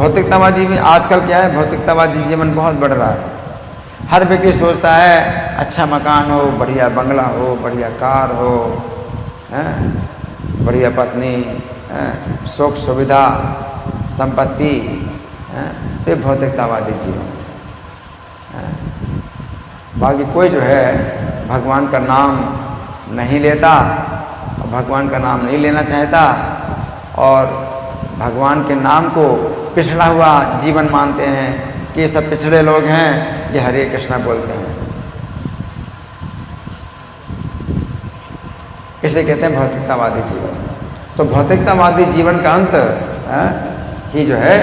भौतिकतावादी भी आजकल क्या है, भौतिकतावादी जीवन बहुत बढ़ रहा है। हर व्यक्ति सोचता है अच्छा मकान हो, बढ़िया बंगला हो, बढ़िया कार हो, बढ़िया पत्नी, सुख सुविधा संपत्ति, तो ये भौतिकतावादी जीवन है। बाकी कोई जो है भगवान का नाम नहीं लेता, भगवान का नाम नहीं लेना चाहता और भगवान के नाम को पिछड़ा हुआ जीवन मानते हैं कि ये सब पिछड़े लोग हैं, ये हरे कृष्णा बोलते हैं। इसे कहते हैं भौतिकतावादी जीवन। तो भौतिकतावादी जीवन का अंत ही जो है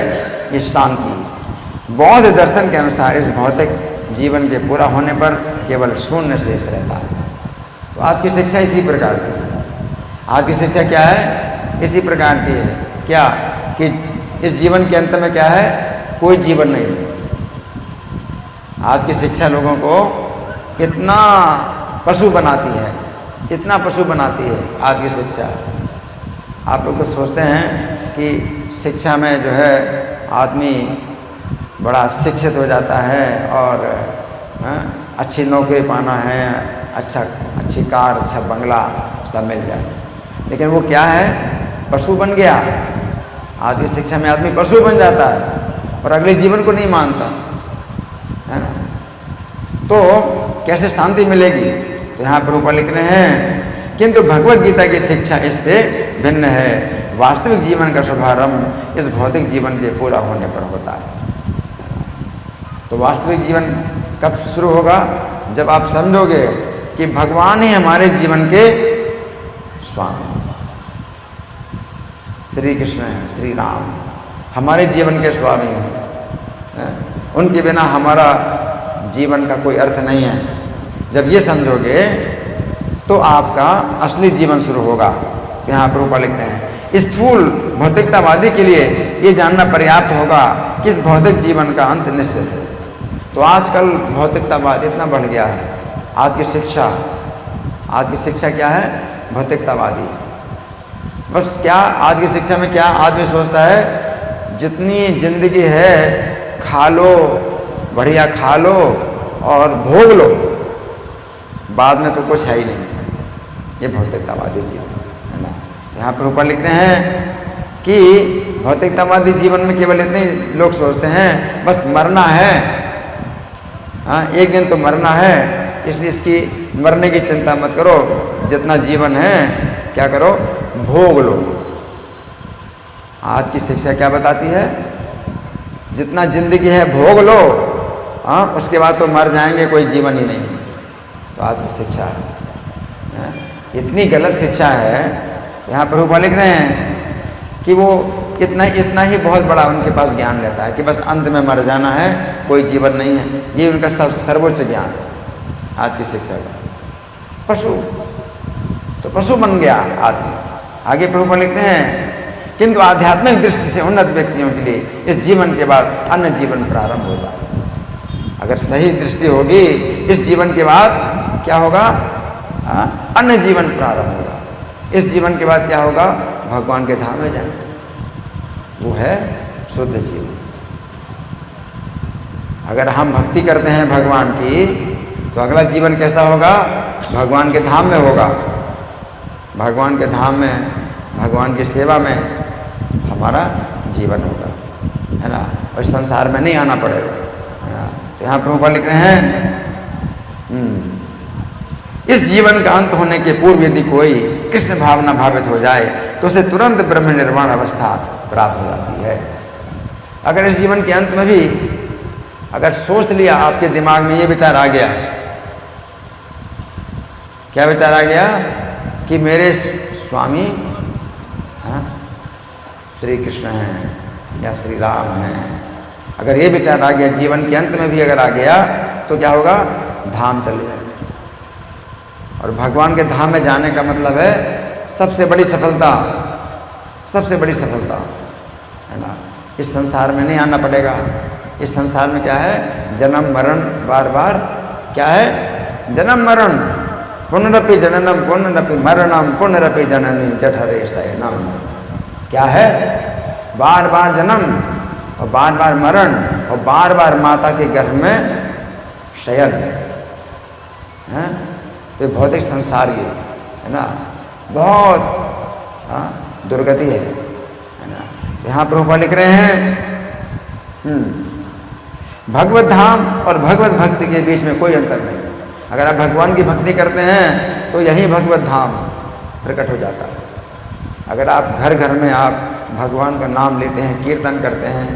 ये शांति। बौद्ध दर्शन के अनुसार इस भौतिक जीवन के पूरा होने पर केवल शून्य शेष रहता है। तो आज की शिक्षा इसी प्रकार की है। आज की शिक्षा क्या है? इसी प्रकार की है। क्या कि इस जीवन के अंत में क्या है? कोई जीवन नहीं। आज की शिक्षा लोगों को इतना पशु बनाती है, इतना पशु बनाती है आज की शिक्षा। आप लोग तो सोचते हैं कि शिक्षा में जो है आदमी बड़ा शिक्षित हो जाता है और अच्छी नौकरी पाना है, अच्छी कार, अच्छा बंगला सब मिल जाए, लेकिन वो क्या है? पशु बन गया। आज की शिक्षा में आदमी पशु बन जाता है और अगले जीवन को नहीं मानता है ना। तो कैसे शांति मिलेगी? तो यहाँ पर ऊपर लिख रहे हैं किंतु भगवत गीता की शिक्षा इससे भिन्न है। वास्तविक जीवन का शुभारंभ इस भौतिक जीवन के पूरा होने पर होता है। तो वास्तविक जीवन कब शुरू होगा? जब आप समझोगे कि भगवान ही हमारे जीवन के स्वामी, श्री कृष्ण है, श्री राम हमारे जीवन के स्वामी हैं। उनके बिना हमारा जीवन का कोई अर्थ नहीं है। जब ये समझोगे तो आपका असली जीवन शुरू होगा। यहाँ पर ऊपर लिखते हैं स्थूल भौतिकतावादी के लिए ये जानना पर्याप्त होगा कि इस भौतिक जीवन का अंत निश्चित है। तो आजकल भौतिकतावाद इतना बढ़ गया है। आज की शिक्षा क्या है? भौतिकतावादी। बस क्या आज की शिक्षा में क्या आदमी सोचता है? जितनी जिंदगी है खा लो, बढ़िया खा लो और भोग लो, बाद में तो कुछ है ही नहीं। ये भौतिकतावादी जीवन है ना। यहाँ पर ऊपर लिखते हैं कि भौतिकतावादी जीवन में केवल इतने लोग सोचते हैं बस मरना है, हाँ एक दिन तो मरना है, इसलिए इसकी मरने की चिंता मत करो, जितना जीवन है क्या करो? भोग लो। आज की शिक्षा क्या बताती है? जितना जिंदगी है भोग लो, हाँ उसके बाद तो मर जाएंगे, कोई जीवन ही नहीं। तो आज की शिक्षा है इतनी गलत शिक्षा है। यहाँ पर ऊपर लिख रहे हैं कि वो इतना ही बहुत बड़ा उनके पास ज्ञान रहता है कि बस अंत में मर जाना है, कोई जीवन नहीं है। ये उनका सर्वोच्च ज्ञान आज की शिक्षा का। तो पशु बन गया आदमी। आगे पर ऊपर लिखते हैं किंतु आध्यात्मिक दृष्टि से उन्नत व्यक्तियों के लिए इस जीवन के बाद अन्य जीवन प्रारंभ होता है। अगर सही दृष्टि होगी इस जीवन के बाद क्या होगा? अन्य जीवन प्रारंभ होगा। इस जीवन के बाद क्या होगा? भगवान के धाम में जाएंगे, वो है शुद्ध जीवन। अगर हम भक्ति करते हैं भगवान की तो अगला जीवन कैसा होगा? भगवान के धाम में होगा। भगवान के धाम में, भगवान की सेवा में हमारा जीवन होगा, है ना। और इस संसार में नहीं आना पड़ेगा, है ना। तो यहाँ पर ऊपर लिख रहे हैं इस जीवन का अंत होने के पूर्व यदि कोई कृष्ण भावना भावित हो जाए तो उसे तुरंत ब्रह्म निर्वाण अवस्था प्राप्त हो जाती है। अगर इस जीवन के अंत में भी अगर सोच लिया, आपके दिमाग में ये विचार आ गया, क्या विचार आ गया? कि मेरे स्वामी श्री कृष्ण हैं या श्री राम हैं। अगर ये विचार आ गया, जीवन के अंत में भी अगर आ गया, तो क्या होगा? धाम चले जाएंगे। और भगवान के धाम में जाने का मतलब है सबसे बड़ी सफलता, सबसे बड़ी सफलता, है ना। इस संसार में नहीं आना पड़ेगा। इस संसार में क्या है? जन्म मरण, बार बार क्या है? जन्म मरण, पुनरपि जननम पुनरपि मरणम पुनरपि जननी जठरे शयनम। क्या है? बार बार जन्म, और बार बार मरण और बार बार माता के गर्भ में शयन है। तो भौतिक संसार ये है ना, बहुत दुर्गति है ना। यहाँ प्रभुपाद लिख रहे हैं भगवत धाम और भगवत भक्ति के बीच में कोई अंतर नहीं। अगर आप भगवान की भक्ति करते हैं तो यही भगवत धाम प्रकट हो जाता है। अगर आप घर घर में आप भगवान का नाम लेते हैं, कीर्तन करते हैं,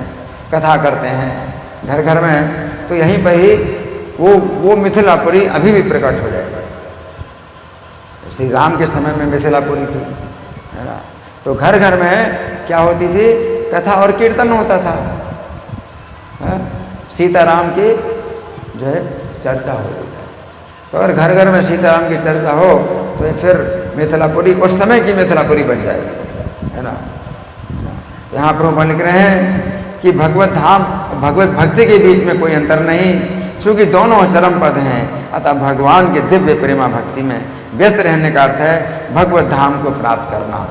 कथा करते हैं घर घर में, तो यहीं पर ही वो मिथिलापुरी अभी भी प्रकट हो जाएगा। श्री राम के समय में मिथिलापुरी थी, है ना। तो घर घर में क्या होती थी, कथा और कीर्तन होता था, सीताराम की जो है चर्चा होती है। तो अगर घर घर में सीताराम की चर्चा हो तो फिर मिथिलापुरी उस समय की मिथिलापुरी बन जाएगी, है ना। तो यहाँ प्रभुपाद लिख रहे हैं कि भगवत धाम भगवत भक्ति के बीच में कोई अंतर नहीं, चूँकि दोनों चरम पद हैं। अतः भगवान के दिव्य प्रेमा भक्ति में व्यस्त रहने का अर्थ है भगवत धाम को प्राप्त करना।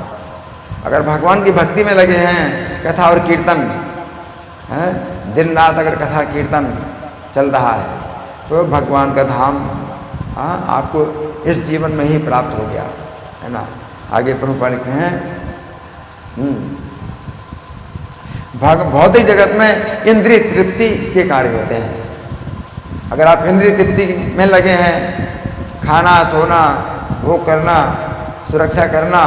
अगर भगवान की भक्ति में लगे हैं, कथा और कीर्तन है, दिन रात अगर कथा कीर्तन चल रहा है, तो भगवान का धाम आपको इस जीवन में ही प्राप्त हो गया, है ना। आगे प्रभुपाद लिखते हैं भौतिक जगत में इंद्रिय तृप्ति के कार्य होते हैं। अगर आप इंद्रिय तृप्ति में लगे हैं, खाना, सोना, भोग करना, सुरक्षा करना,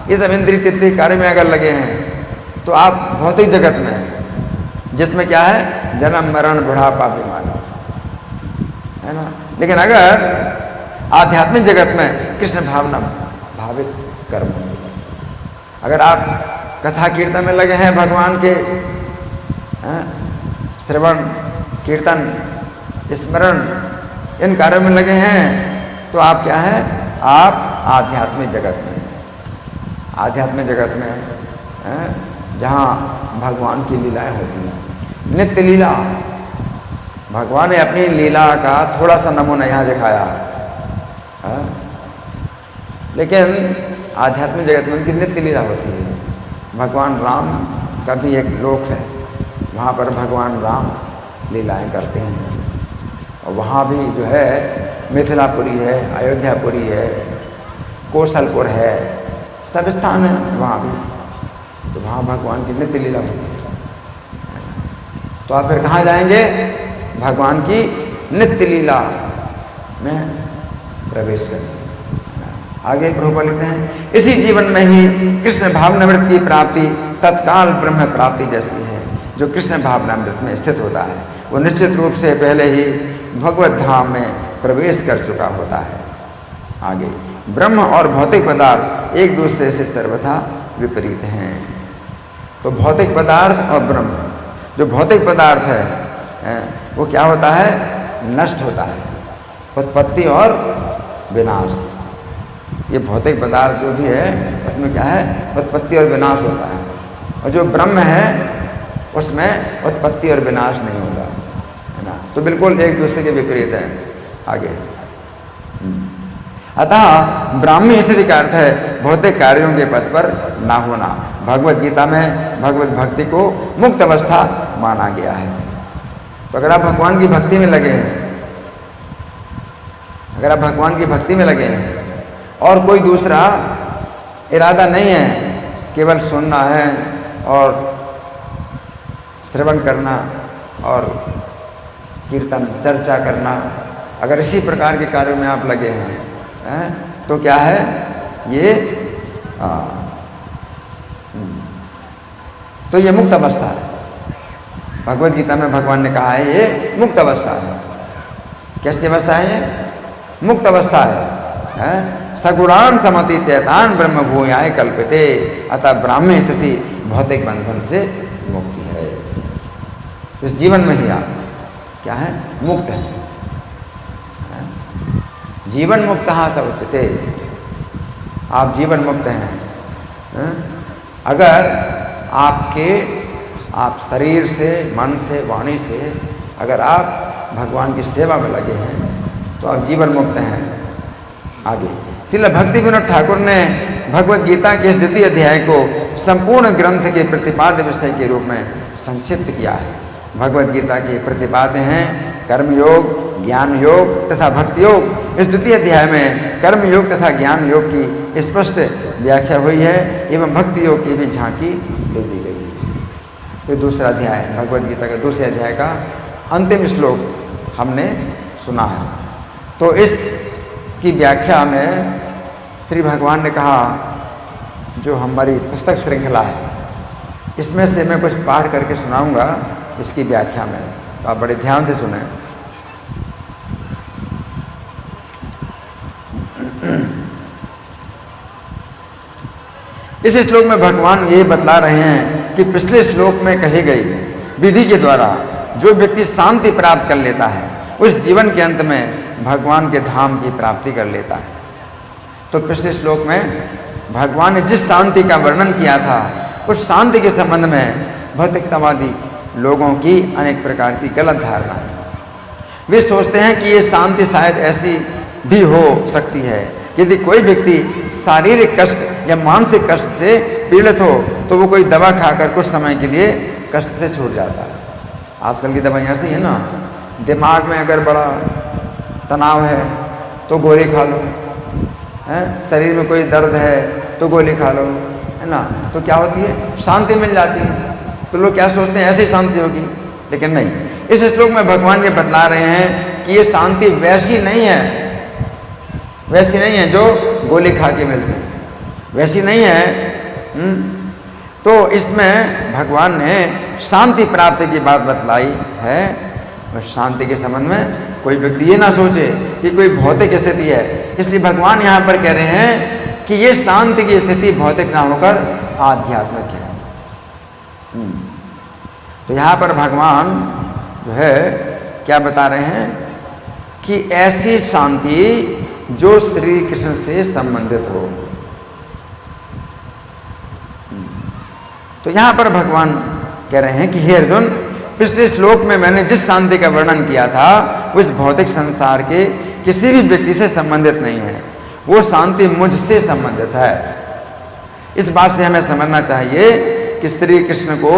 ये सब इंद्रिय तृप्ति कार्य में अगर लगे हैं तो आप भौतिक जगत में, जिसमें क्या है जन्म मरण बुढ़ापा बीमारी, है ना। लेकिन अगर आध्यात्मिक जगत में कृष्ण भावना भावित कर्म होंगे, अगर आप कथा कीर्तन में लगे हैं, भगवान के श्रवण कीर्तन स्मरण इन कार्यों में लगे हैं, तो आप क्या है, आप आध्यात्मिक जगत में, आध्यात्मिक जगत में जहाँ भगवान की लीलाएं होती हैं, नित्य लीला। भगवान ने अपनी लीला का थोड़ा सा नमूना यहाँ दिखाया, लेकिन आध्यात्मिक जगत में उनकी नित्य लीला होती है। भगवान राम का भी एक लोक है, वहाँ पर भगवान राम लीलाएं करते हैं। और वहाँ भी जो है मिथिलापुरी है, अयोध्यापुरी है, कौशलपुर है, सब स्थान है वहाँ भी। तो वहाँ भगवान की नित्य लीला होती है। तो आप फिर कहाँ जाएंगे, भगवान की नित्य लीला में प्रवेश करेंगे। आगे प्रभुपाद लिखते हैं इसी जीवन में ही कृष्ण भावनामृत की प्राप्ति तत्काल ब्रह्म प्राप्ति जैसी है। जो कृष्ण भावनामृत में स्थित होता है वो निश्चित रूप से पहले ही भगवत धाम में प्रवेश कर चुका होता है। आगे ब्रह्म और भौतिक पदार्थ एक दूसरे से सर्वथा विपरीत हैं। तो भौतिक पदार्थ और ब्रह्म, जो भौतिक पदार्थ है वो क्या होता है, नष्ट होता है, उत्पत्ति और विनाश। ये भौतिक पदार्थ जो भी है उसमें क्या है, उत्पत्ति और विनाश होता है। और जो ब्रह्म है उसमें उत्पत्ति और विनाश नहीं होता, है ना। तो बिल्कुल एक दूसरे के विपरीत है। आगे अतः ब्राह्मी स्थिति का अर्थ है भौतिक कार्यों के पद पर ना होना। भगवत गीता में भगवत भक्ति को मुक्त अवस्था माना गया है। तो अगर आप भगवान की भक्ति में लगे हैं, अगर आप भगवान की भक्ति में लगे हैं और कोई दूसरा इरादा नहीं है, केवल सुनना है और श्रवण करना और कीर्तन चर्चा करना, अगर इसी प्रकार के कार्यों में आप लगे हैं, तो क्या है ये तो ये मुक्त अवस्था है। भगवत गीता में भगवान ने कहा है ये मुक्त अवस्था है। कैसी अवस्था है ये? मुक्त अवस्था है। सगुणान समति चैतान ब्रह्म भूयाय कल्पते। अतः ब्राह्मी स्थिति भौतिक बंधन से मुक्ति है। इस जीवन में ही आप क्या है, मुक्त है। जीवन मुक्त स उच्यते, आप जीवन मुक्त हैं। अगर आप शरीर से, मन से, वाणी से अगर आप भगवान की सेवा में लगे हैं तो आप जीवन मुक्त हैं। आगे श्रील भक्ति विनोद ठाकुर ने भगवत गीता के इस द्वितीय अध्याय को संपूर्ण ग्रंथ के प्रतिपाद्य विषय के रूप में संक्षिप्त किया है। भगवद गीता की प्रतिपाद्य हैं कर्मयोग, ज्ञान योग तथा भक्ति योग। इस द्वितीय अध्याय में कर्म योग तथा ज्ञान योग की स्पष्ट व्याख्या हुई है एवं भक्ति योग की भी झांकी दे दी गई है। तो दूसरा अध्याय भगवद गीता के दूसरे अध्याय का अंतिम श्लोक हमने सुना है। तो इस की व्याख्या में श्री भगवान ने कहा, जो हमारी पुस्तक श्रृंखला है इसमें से मैं कुछ पाठ करके सुनाऊंगा इसकी व्याख्या में, तो आप बड़े ध्यान से सुने। इस श्लोक में भगवान ये बतला रहे हैं कि पिछले श्लोक में कही गई विधि के द्वारा जो व्यक्ति शांति प्राप्त कर लेता है उस जीवन के अंत में भगवान के धाम की प्राप्ति कर लेता है। तो पिछले श्लोक में भगवान ने जिस शांति का वर्णन किया था उस शांति के संबंध में भौतिकतावादी लोगों की अनेक प्रकार की गलत धारणा है। वे सोचते हैं कि ये शांति शायद ऐसी भी हो सकती है यदि कोई व्यक्ति शारीरिक कष्ट या मानसिक कष्ट से पीड़ित हो तो वो कोई दवा खाकर कुछ समय के लिए कष्ट से छूट जाता है। आजकल की दवाइयाँ ऐसी है ना, दिमाग में अगर बड़ा तनाव है तो गोली खा लो, है शरीर में कोई दर्द है तो गोली खा लो, है ना, तो क्या होती है, शांति मिल जाती है। तो लोग क्या सोचते हैं ऐसे ही शांति होगी, लेकिन नहीं। इस श्लोक में भगवान ये बतला रहे हैं कि ये शांति वैसी नहीं है, वैसी नहीं है जो गोली खा के मिलती है, वैसी नहीं है। तो इसमें भगवान ने शांति प्राप्ति की बात बतलाई है। और शांति के संबंध में कोई व्यक्ति ये ना सोचे कि कोई भौतिक स्थिति है, इसलिए भगवान यहाँ पर कह रहे हैं कि ये शांति की स्थिति भौतिक ना होकर आध्यात्मिक है। तो यहाँ पर भगवान जो है क्या बता रहे हैं कि ऐसी शांति जो श्री कृष्ण से संबंधित हो। तो यहाँ पर भगवान कह रहे हैं कि हे अर्जुन, पिछले श्लोक में मैंने जिस शांति का वर्णन किया था वो इस भौतिक संसार के किसी भी व्यक्ति से संबंधित नहीं है, वो शांति मुझसे संबंधित है। इस बात से हमें समझना चाहिए कि श्री कृष्ण को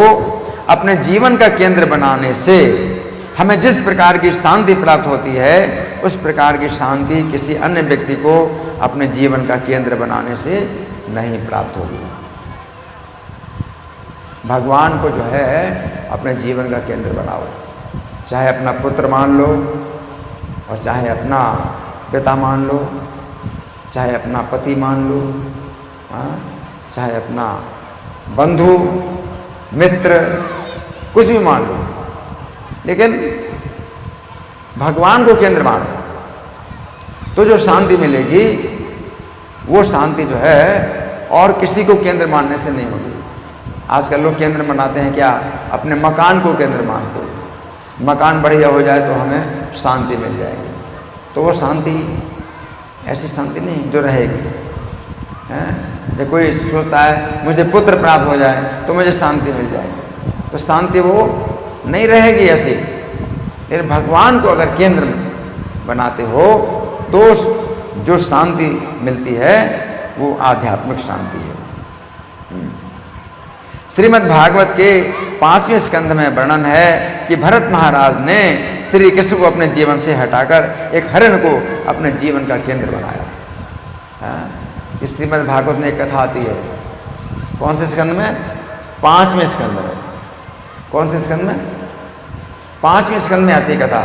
अपने जीवन का केंद्र बनाने से हमें जिस प्रकार की शांति प्राप्त होती है उस प्रकार की शांति किसी अन्य व्यक्ति को अपने जीवन का केंद्र बनाने से नहीं प्राप्त होगी। भगवान को जो है अपने जीवन का केंद्र बनाओ, चाहे अपना पुत्र मान लो और चाहे अपना पिता मान लो, चाहे अपना पति मान लो, चाहे अपना बंधु मित्र कुछ भी मान लो, लेकिन भगवान को केंद्र मानो तो जो शांति मिलेगी वो शांति जो है और किसी को केंद्र मानने से नहीं होगी। आजकल लोग केंद्र मनाते हैं क्या, अपने मकान को केंद्र मानते हैं, मकान बढ़िया हो जाए तो हमें शांति मिल जाएगी। तो वो शांति ऐसी शांति नहीं जो रहेगी। जब कोई सोचता है मुझे पुत्र प्राप्त हो जाए तो मुझे शांति मिल जाएगी, तो शांति वो नहीं रहेगी ऐसी। लेकिन भगवान को अगर केंद्र बनाते हो तो जो शांति मिलती है वो आध्यात्मिक शांति है। श्रीमद् भागवत के 5वें स्कंध में वर्णन है कि भरत महाराज ने श्री कृष्ण को अपने जीवन से हटाकर एक हरिण को अपने जीवन का केंद्र बनाया। श्रीमद् भागवत में एक कथा आती है, कौन से स्कंद में, 5वें स्कंद में। कौन से स्कंद में, 5वें स्कंद में आती है कथा।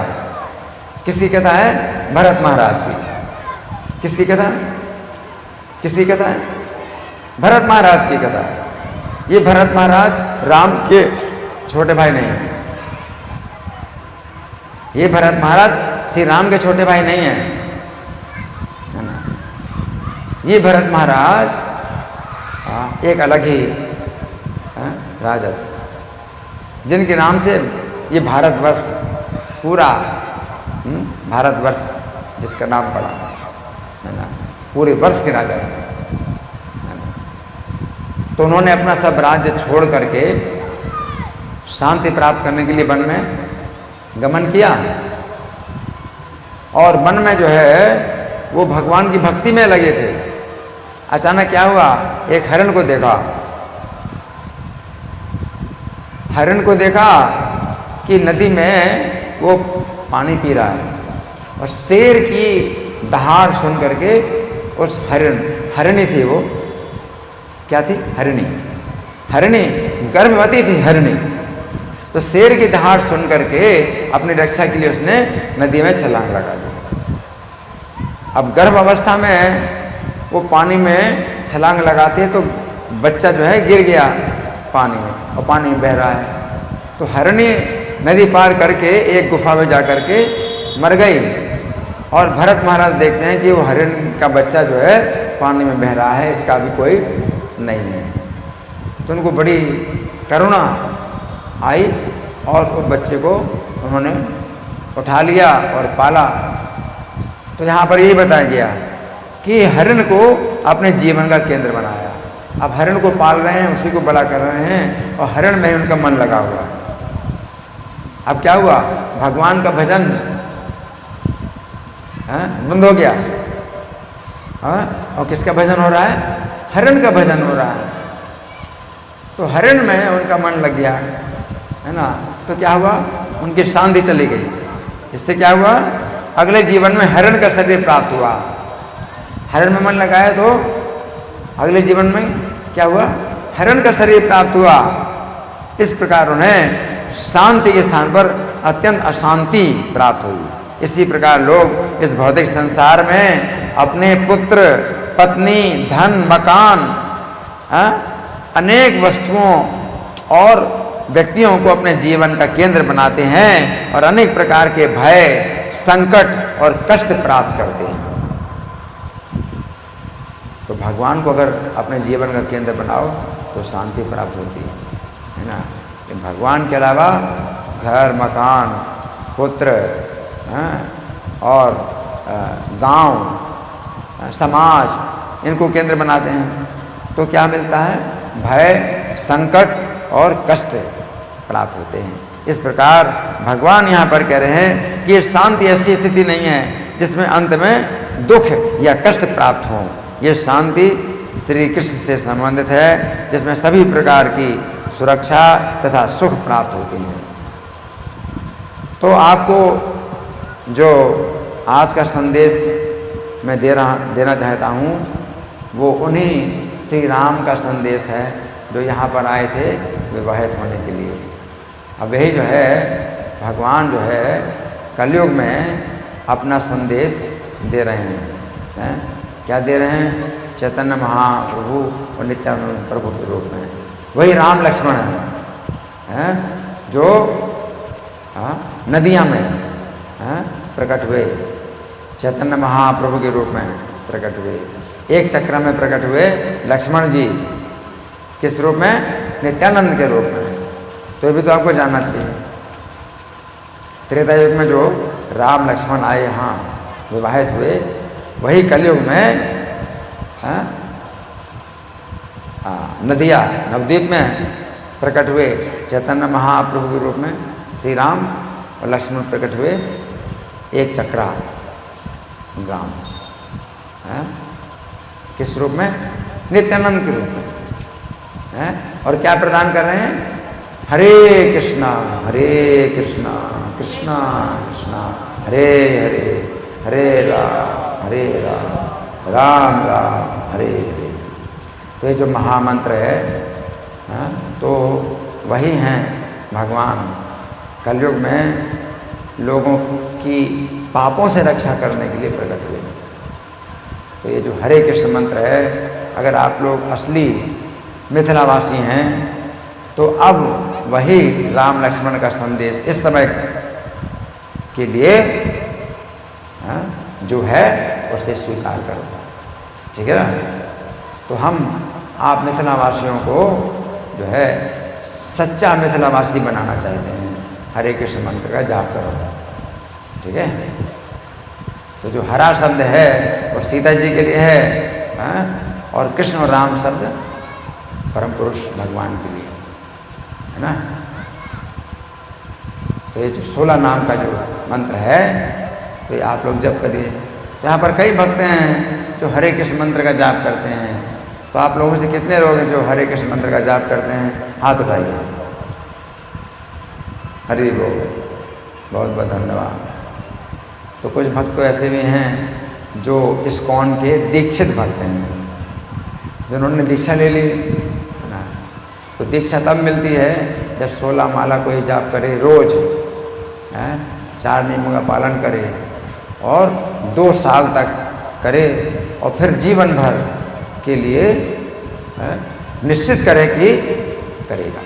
किसकी कथा है, भरत महाराज की। किसकी कथा, किसकी कथा है, भरत महाराज की कथा है। ये भरत महाराज राम के छोटे भाई नहीं है, ये भरत महाराज श्री राम के छोटे भाई नहीं है, है ना। ये भरत महाराज एक अलग ही राजा थे जिनके नाम से ये भारतवर्ष पूरा भारतवर्ष जिसका नाम पड़ा, है ना, पूरे वर्ष के राजा थे। तो उन्होंने अपना सब राज्य छोड़ करके शांति प्राप्त करने के लिए वन में गमन किया और वन में जो है वो भगवान की भक्ति में लगे थे। अचानक क्या हुआ, एक हरिण को देखा। हरिण को देखा कि नदी में वो पानी पी रहा है और शेर की दहाड़ सुन करके उस हरिणी थी वो, क्या थी? हरिणी गर्भवती थी हरिणी। तो शेर की दहाड़ सुन करके अपनी रक्षा के लिए उसने नदी में छलांग लगा दी। अब गर्भ अवस्था में वो पानी में छलांग लगाते हैं तो बच्चा जो है गिर गया पानी में और पानी में बह रहा है। तो हरिणी नदी पार करके एक गुफा में जा करके मर गई और भरत महाराज देखते हैं कि वो हरिण का बच्चा जो है पानी में बह रहा है, इसका भी कोई नहीं है। तो उनको बड़ी करुणा आई और उस बच्चे को उन्होंने उठा लिया और पाला। तो यहाँ पर यही बताया गया कि हरिण को अपने जीवन का केंद्र बनाया। अब हरिण को पाल रहे हैं, उसी को बड़ा कर रहे हैं और हरिण में ही उनका मन लगा हुआ है। अब क्या हुआ? भगवान का भजन बंद हो गया। और किसका भजन हो रहा है? हरिण का भजन हो रहा है। तो हरिण में उनका मन लग गया, है ना। तो क्या हुआ? उनकी शांति चली गई। इससे क्या हुआ? अगले जीवन में हरिण का शरीर प्राप्त हुआ। हरिण में मन लगाया तो अगले जीवन में क्या हुआ? हरिण का शरीर प्राप्त हुआ। इस प्रकार उन्हें शांति के स्थान पर अत्यंत अशांति प्राप्त हुई। इसी प्रकार लोग इस भौतिक संसार में अपने पुत्र, पत्नी, धन, मकान, अनेक वस्तुओं और व्यक्तियों को अपने जीवन का केंद्र बनाते हैं और अनेक प्रकार के भय, संकट और कष्ट प्राप्त करते हैं। तो भगवान को अगर अपने जीवन का केंद्र बनाओ तो शांति प्राप्त होती है ना। लेकिन भगवान के अलावा घर, मकान, पुत्र और गांव, समाज, इनको केंद्र बनाते हैं तो क्या मिलता है? भय, संकट और कष्ट प्राप्त होते हैं। इस प्रकार भगवान यहाँ पर कह रहे हैं कि शांति ऐसी स्थिति नहीं है जिसमें अंत में दुख या कष्ट प्राप्त हो। ये शांति श्री कृष्ण से संबंधित है, जिसमें सभी प्रकार की सुरक्षा तथा सुख प्राप्त होते हैं। तो आपको जो आज का संदेश मैं देना चाहता हूँ वो उन्हीं श्री राम का संदेश है जो यहाँ पर आए थे विवाहित होने के लिए। अब यही जो है भगवान जो है कलयुग में अपना संदेश दे रहे हैं। क्या दे रहे हैं? चैतन्य महाप्रभु और नित्यानंद प्रभु के रूप में। वही राम लक्ष्मण है जो नदियाँ में प्रकट हुए, चैतन्य महाप्रभु के रूप में प्रकट हुए। एक चक्र में प्रकट हुए लक्ष्मण जी, किस रूप में? नित्यानंद के रूप में। तो ये भी तो आपको जानना चाहिए। त्रेता युग में जो राम लक्ष्मण आए यहाँ विवाहित हुए, वही कलयुग में नदिया नवद्वीप में प्रकट हुए चैतन्य महाप्रभु के रूप में। श्री राम और लक्ष्मण प्रकट हुए एक चक्रा ग्राम, किस रूप में? नित्यानंद के रूप में। और क्या प्रदान कर रहे हैं? हरे कृष्णा कृष्णा कृष्णा हरे हरे, हरे राम राम राम हरे हरे। तो ये जो महामंत्र है तो वही हैं भगवान कलयुग में लोगों की पापों से रक्षा करने के लिए प्रकट हुए। तो ये जो हरे कृष्ण मंत्र है, अगर आप लोग असली मिथिलावासी हैं तो अब वही राम लक्ष्मण का संदेश इस समय के लिए जो है उसे स्वीकार करो। ठीक है ना। तो हम आप मिथिलावासियों को जो है सच्चा मिथिलावासी बनाना चाहते हैं। हरे कृष्ण मंत्र का जाप करो। ठीक है। तो जो हरा शब्द है वो सीता जी के लिए है और कृष्ण और राम शब्द परम पुरुष भगवान के लिए है ना। तो ये जो 16 नाम का जो मंत्र है तो ये आप लोग जप करिए। तो यहाँ पर कई भक्त हैं जो हरे कृष्ण मंत्र का जाप करते हैं। तो आप लोगों से कितने लोग हैं जो हरे कृष्ण मंत्र का जाप करते हैं? हाथ उठाइए। हरि बोल, बहुत बहुत धन्यवाद। तो कुछ भक्त तो ऐसे भी हैं जो इस्कॉन के दीक्षित भक्त हैं, जिन्होंने दीक्षा ले ली ना। तो दीक्षा तब मिलती है जब 16 माला कोई जाप करे रोज, 4 नियमों का पालन करे और 2 साल तक करे और फिर जीवन भर के लिए निश्चित करे कि करेगा,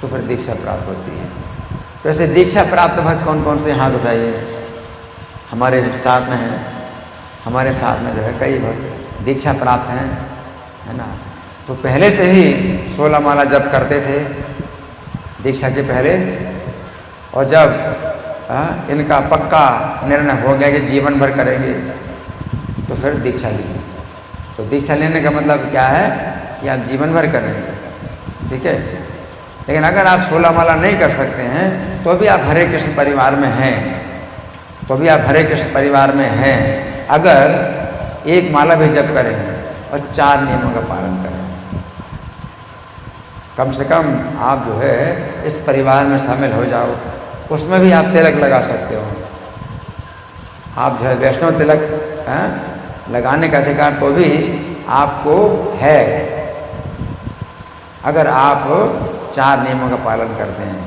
तो फिर दीक्षा प्राप्त होती है। तो ऐसे दीक्षा प्राप्त भक्त कौन कौन से, हाथ उठाइए। हमारे साथ में हैं, हमारे साथ में जो है कई भक्त दीक्षा प्राप्त हैं, है ना। तो पहले से ही 16 माला जप करते थे दीक्षा के पहले, और जब इनका पक्का निर्णय हो गया कि जीवन भर करेंगे तो फिर दीक्षा ली। तो दीक्षा लेने का मतलब क्या है कि आप जीवन भर करेंगे, ठीक है। लेकिन अगर आप 16 माला नहीं कर सकते हैं तो भी आप हरे कृष्ण परिवार में हैं, तो भी आप हरे कृष्ण परिवार में हैं अगर 1 माला भी जप करेंगे और 4 नियमों का पालन करें। कम से कम आप जो है इस परिवार में शामिल हो जाओ। उसमें भी आप तिलक लगा सकते हो, आप जो है वैष्णव तिलक लगाने का अधिकार तो भी आपको है अगर आप 4 नियमों का पालन करते हैं।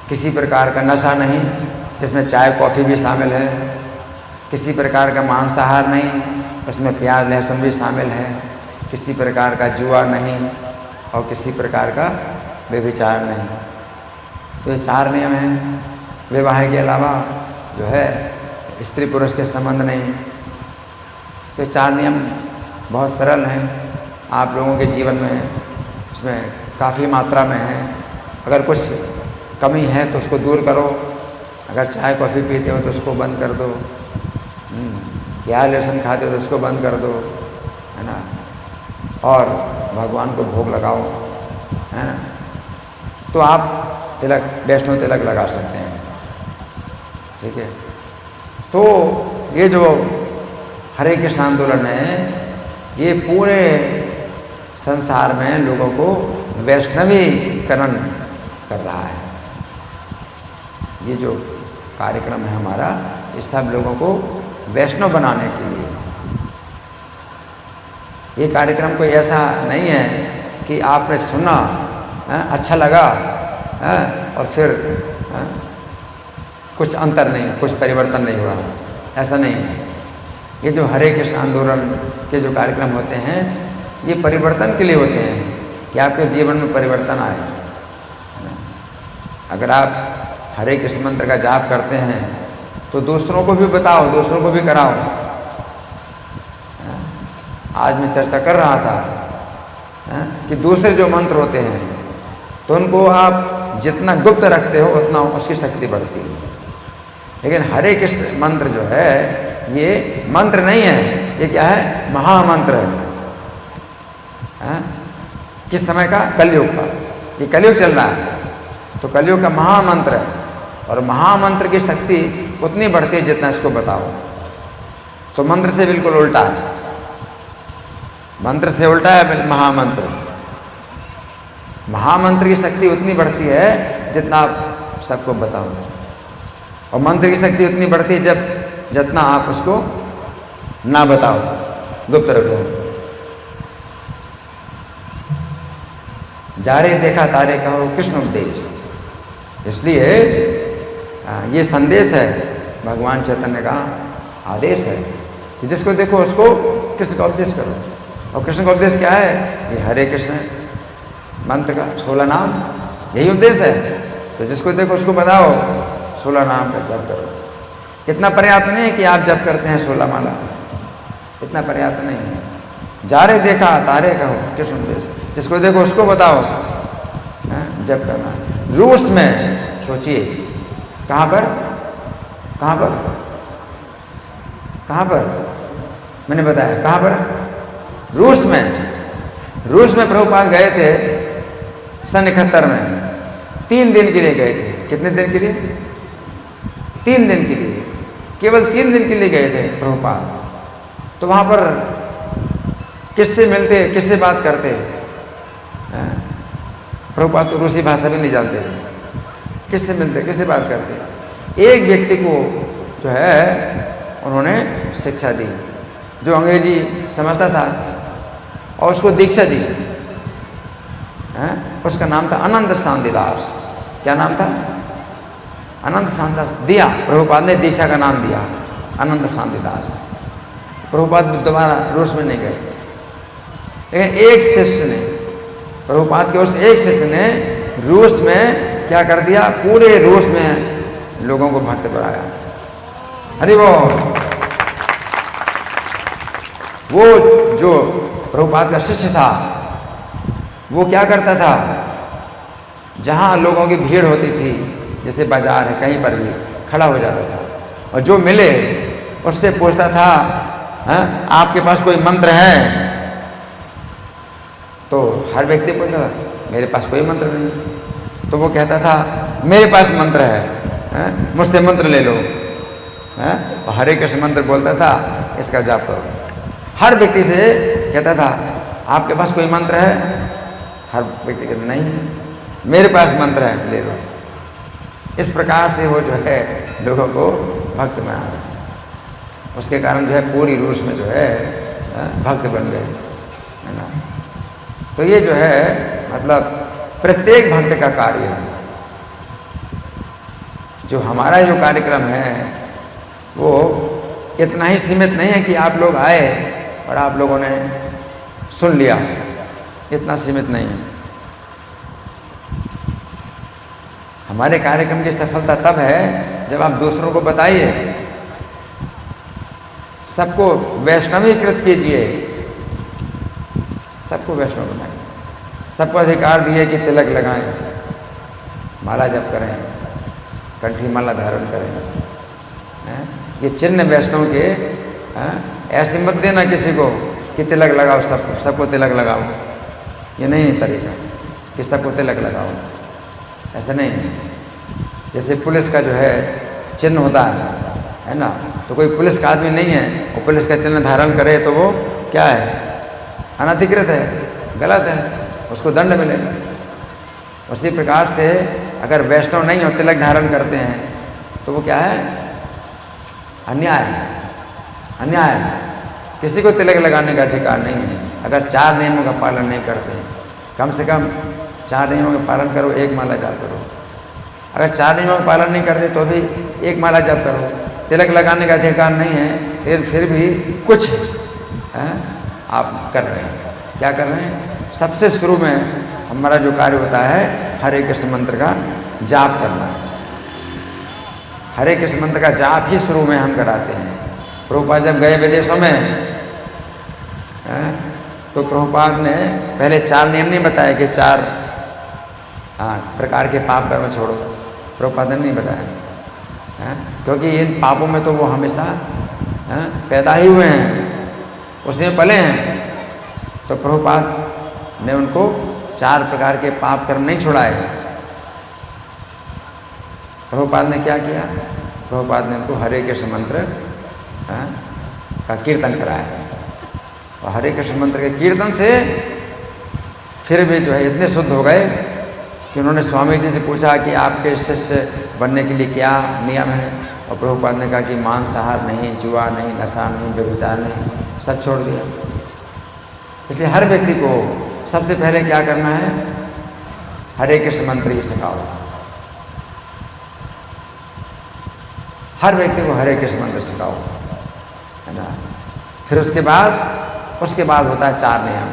किसी प्रकार का नशा नहीं, जिसमें चाय कॉफ़ी भी शामिल है, किसी प्रकार का मांसाहार नहीं, उसमें प्याज लहसुन भी शामिल है, किसी प्रकार का जुआ नहीं और किसी प्रकार का व्यभिचार नहीं। तो ये 4 नियम हैं। विवाह के अलावा जो है स्त्री पुरुष के संबंध नहीं। तो 4 नियम बहुत सरल हैं, आप लोगों के जीवन में उसमें काफ़ी मात्रा में है। अगर कुछ कमी है तो उसको दूर करो, अगर चाय कॉफ़ी पीते हो तो उसको बंद कर दो, प्याज लहसुन खाते हो तो उसको बंद कर दो, है ना, और भगवान को भोग लगाओ, है ना। तो आप तिलक, वैष्णव तिलक लगा सकते हैं, ठीक है। तो ये जो हरे कृष्ण आंदोलन है ये पूरे संसार में लोगों को वैष्णवीकरण कर रहा है। ये जो कार्यक्रम है हमारा, ये सब लोगों को वैष्णव बनाने के लिए। ये कार्यक्रम कोई ऐसा नहीं है कि आपने सुना, अच्छा लगा, और फिर कुछ अंतर नहीं, कुछ परिवर्तन नहीं हुआ, ऐसा नहीं है। ये जो हरे कृष्ण आंदोलन के जो कार्यक्रम होते हैं ये परिवर्तन के लिए होते हैं कि आपके जीवन में परिवर्तन आए। अगर आप हरे कृष्ण मंत्र का जाप करते हैं तो दूसरों को भी बताओ, दूसरों को भी कराओ। आज मैं चर्चा कर रहा था कि दूसरे जो मंत्र होते हैं तो उनको आप जितना गुप्त रखते हो उतना उसकी शक्ति बढ़ती है। लेकिन हरे कृष्ण मंत्र जो है ये मंत्र नहीं है, ये क्या है, महामंत्र है। किस समय का? कलयुग का। ये कलयुग चल रहा है तो कलयुग का महामंत्र है, और महामंत्र की शक्ति उतनी बढ़ती है जितना इसको बताओ। तो मंत्र से बिल्कुल उल्टा है, मंत्र से उल्टा है महामंत्र। महामंत्र की शक्ति उतनी बढ़ती है जितना आप सबको बताओ, और मंत्र की शक्ति उतनी बढ़ती है जितना आप उसको ना बताओ, गुप्त रखो। जारे देखा तारे कहो कृष्ण उपदेश। इसलिए ये संदेश है, भगवान चैतन्य का आदेश है कि जिसको देखो उसको कृष्ण का उपदेश करो। और कृष्ण का उपदेश क्या है? ये हरे कृष्ण मंत्र का 16 नाम, यही उपदेश है। तो जिसको देखो उसको बताओ 16 नाम का जप करो। इतना पर्याप्त नहीं है कि आप जप करते हैं 16 माला, इतना पर्याप्त नहीं है। जारे देखा तारे कहो कृष्ण उपदेश, जिसको देखो उसको बताओ जप करना। रूस में सोचिए, कहाँ पर कहाँ पर कहाँ पर मैंने बताया कहाँ पर? रूस में। रूस में प्रभुपाद गए थे सन 71 में, 3 दिन के लिए गए थे। कितने दिन के लिए? 3 दिन के लिए, केवल 3 दिन के लिए गए थे प्रभुपाद। तो वहाँ पर किससे मिलते, किससे बात करते? प्रभुपाद तो रूसी भाषा भी नहीं जानते थे, किससे मिलते, किससे बात करते। एक व्यक्ति को जो है उन्होंने शिक्षा दी, जो अंग्रेजी समझता था, और उसको दीक्षा दी। उसका नाम था अनंत शांतिदास। क्या नाम था? अनंत शांतिदास। दिया, प्रभुपाद ने दीक्षा का नाम दिया, अनंत शांतिदास। प्रभुपाद दोबारा रूस में नहीं गए, लेकिन एक शिष्य ने, प्रभुपाद के उस एक शिष्य ने रूस में क्या कर दिया, पूरे रूस में लोगों को भक्त बनाया। अरे वो जो प्रभुपाद का शिष्य था वो क्या करता था, जहाँ लोगों की भीड़ होती थी, जैसे बाजार है कहीं पर भी, खड़ा हो जाता था और जो मिले उससे पूछता था, आपके पास कोई मंत्र है? तो हर व्यक्ति पूछता था मेरे पास कोई मंत्र नहीं। तो वो कहता था मेरे पास मंत्र है, मुझसे मंत्र ले लो। और हरे कृष्ण मंत्र बोलता था, इसका जाप करो। हर व्यक्ति से कहता था आपके पास कोई मंत्र है? हर व्यक्ति कहता नहीं, मेरे पास मंत्र है, ले लो। इस प्रकार से वो जो है लोगों को भक्त बनाया। उसके कारण जो है पूरी रूस में जो है भक्त बन गए, है ना। तो ये जो है मतलब प्रत्येक भक्त का कार्य है। जो हमारा जो कार्यक्रम है वो इतना ही सीमित नहीं है कि आप लोग आए और आप लोगों ने सुन लिया, इतना सीमित नहीं है। हमारे कार्यक्रम की सफलता तब है जब आप दूसरों को बताइए, सबको वैष्णवीकृत कीजिए, सबको वैष्णव बनाइए, सबको अधिकार दिए कि तिलक लगाएं, माला जप करें, कंठी माला धारण करें। ये चिन्ह वैष्णव के, ऐसे मत देना किसी को कि तिलक लगाओ, सबको तिलक लगाओ। ये नहीं तरीका कि सबको तिलक लगाओ, ऐसा नहीं। जैसे पुलिस का जो है चिन्ह होता है ना, तो कोई पुलिस का आदमी नहीं है वो पुलिस का चिन्ह धारण करे तो वो क्या है, अनधिकृत है, गलत है, उसको दंड मिलेगा। उसी प्रकार से अगर वैष्णव नहीं हो तिलक धारण करते हैं तो वो क्या है, अन्याय है, अन्याय है। किसी को तिलक लगाने का अधिकार नहीं है अगर 4 नियमों का पालन नहीं करते हैं। कम से कम 4 नियमों का पालन करो, 1 माला जाप करो। अगर 4 नियमों का पालन नहीं करते तो भी 1 माला जाप करो। तिलक लगाने का अधिकार नहीं है, लेकिन फिर भी कुछ आप कर रहे हैं। क्या कर रहे हैं? सबसे शुरू में हमारा जो कार्य होता है हरे कृष्ण मंत्र का जाप करना। हरे कृष्ण मंत्र का जाप ही शुरू में हम कराते हैं। प्रभुपाद जब गए विदेशों में तो प्रभुपाद ने पहले 4 नियम नहीं बताया कि 4 प्रकार के पाप कर्म छोड़ो, प्रभुपाद ने नहीं बताया, क्योंकि इन पापों में तो वो हमेशा पैदा ही हुए हैं, उसमें पले हैं। तो प्रभुपाद ने उनको 4 प्रकार के पाप कर्म नहीं छुड़ाए। प्रभुपाद ने क्या किया? प्रभुपाद ने उनको हरे कृष्ण मंत्र का कीर्तन कराया, और हरे कृष्ण मंत्र के कीर्तन से फिर भी जो है इतने शुद्ध हो गए कि उन्होंने स्वामी जी से पूछा कि आपके शिष्य बनने के लिए क्या नियम है, और प्रभुपाद ने कहा कि मांसाहार नहीं, जुआ नहीं, नशा नहीं, व्यभिचार नहीं, सब छोड़ दिया। इसलिए हर व्यक्ति को सबसे पहले क्या करना है? हरे कृष्ण मंत्र ही सिखाओ। हर व्यक्ति को हरे कृष्ण मंत्र सिखाओ, है ना। फिर उसके बाद होता है 4 नियम।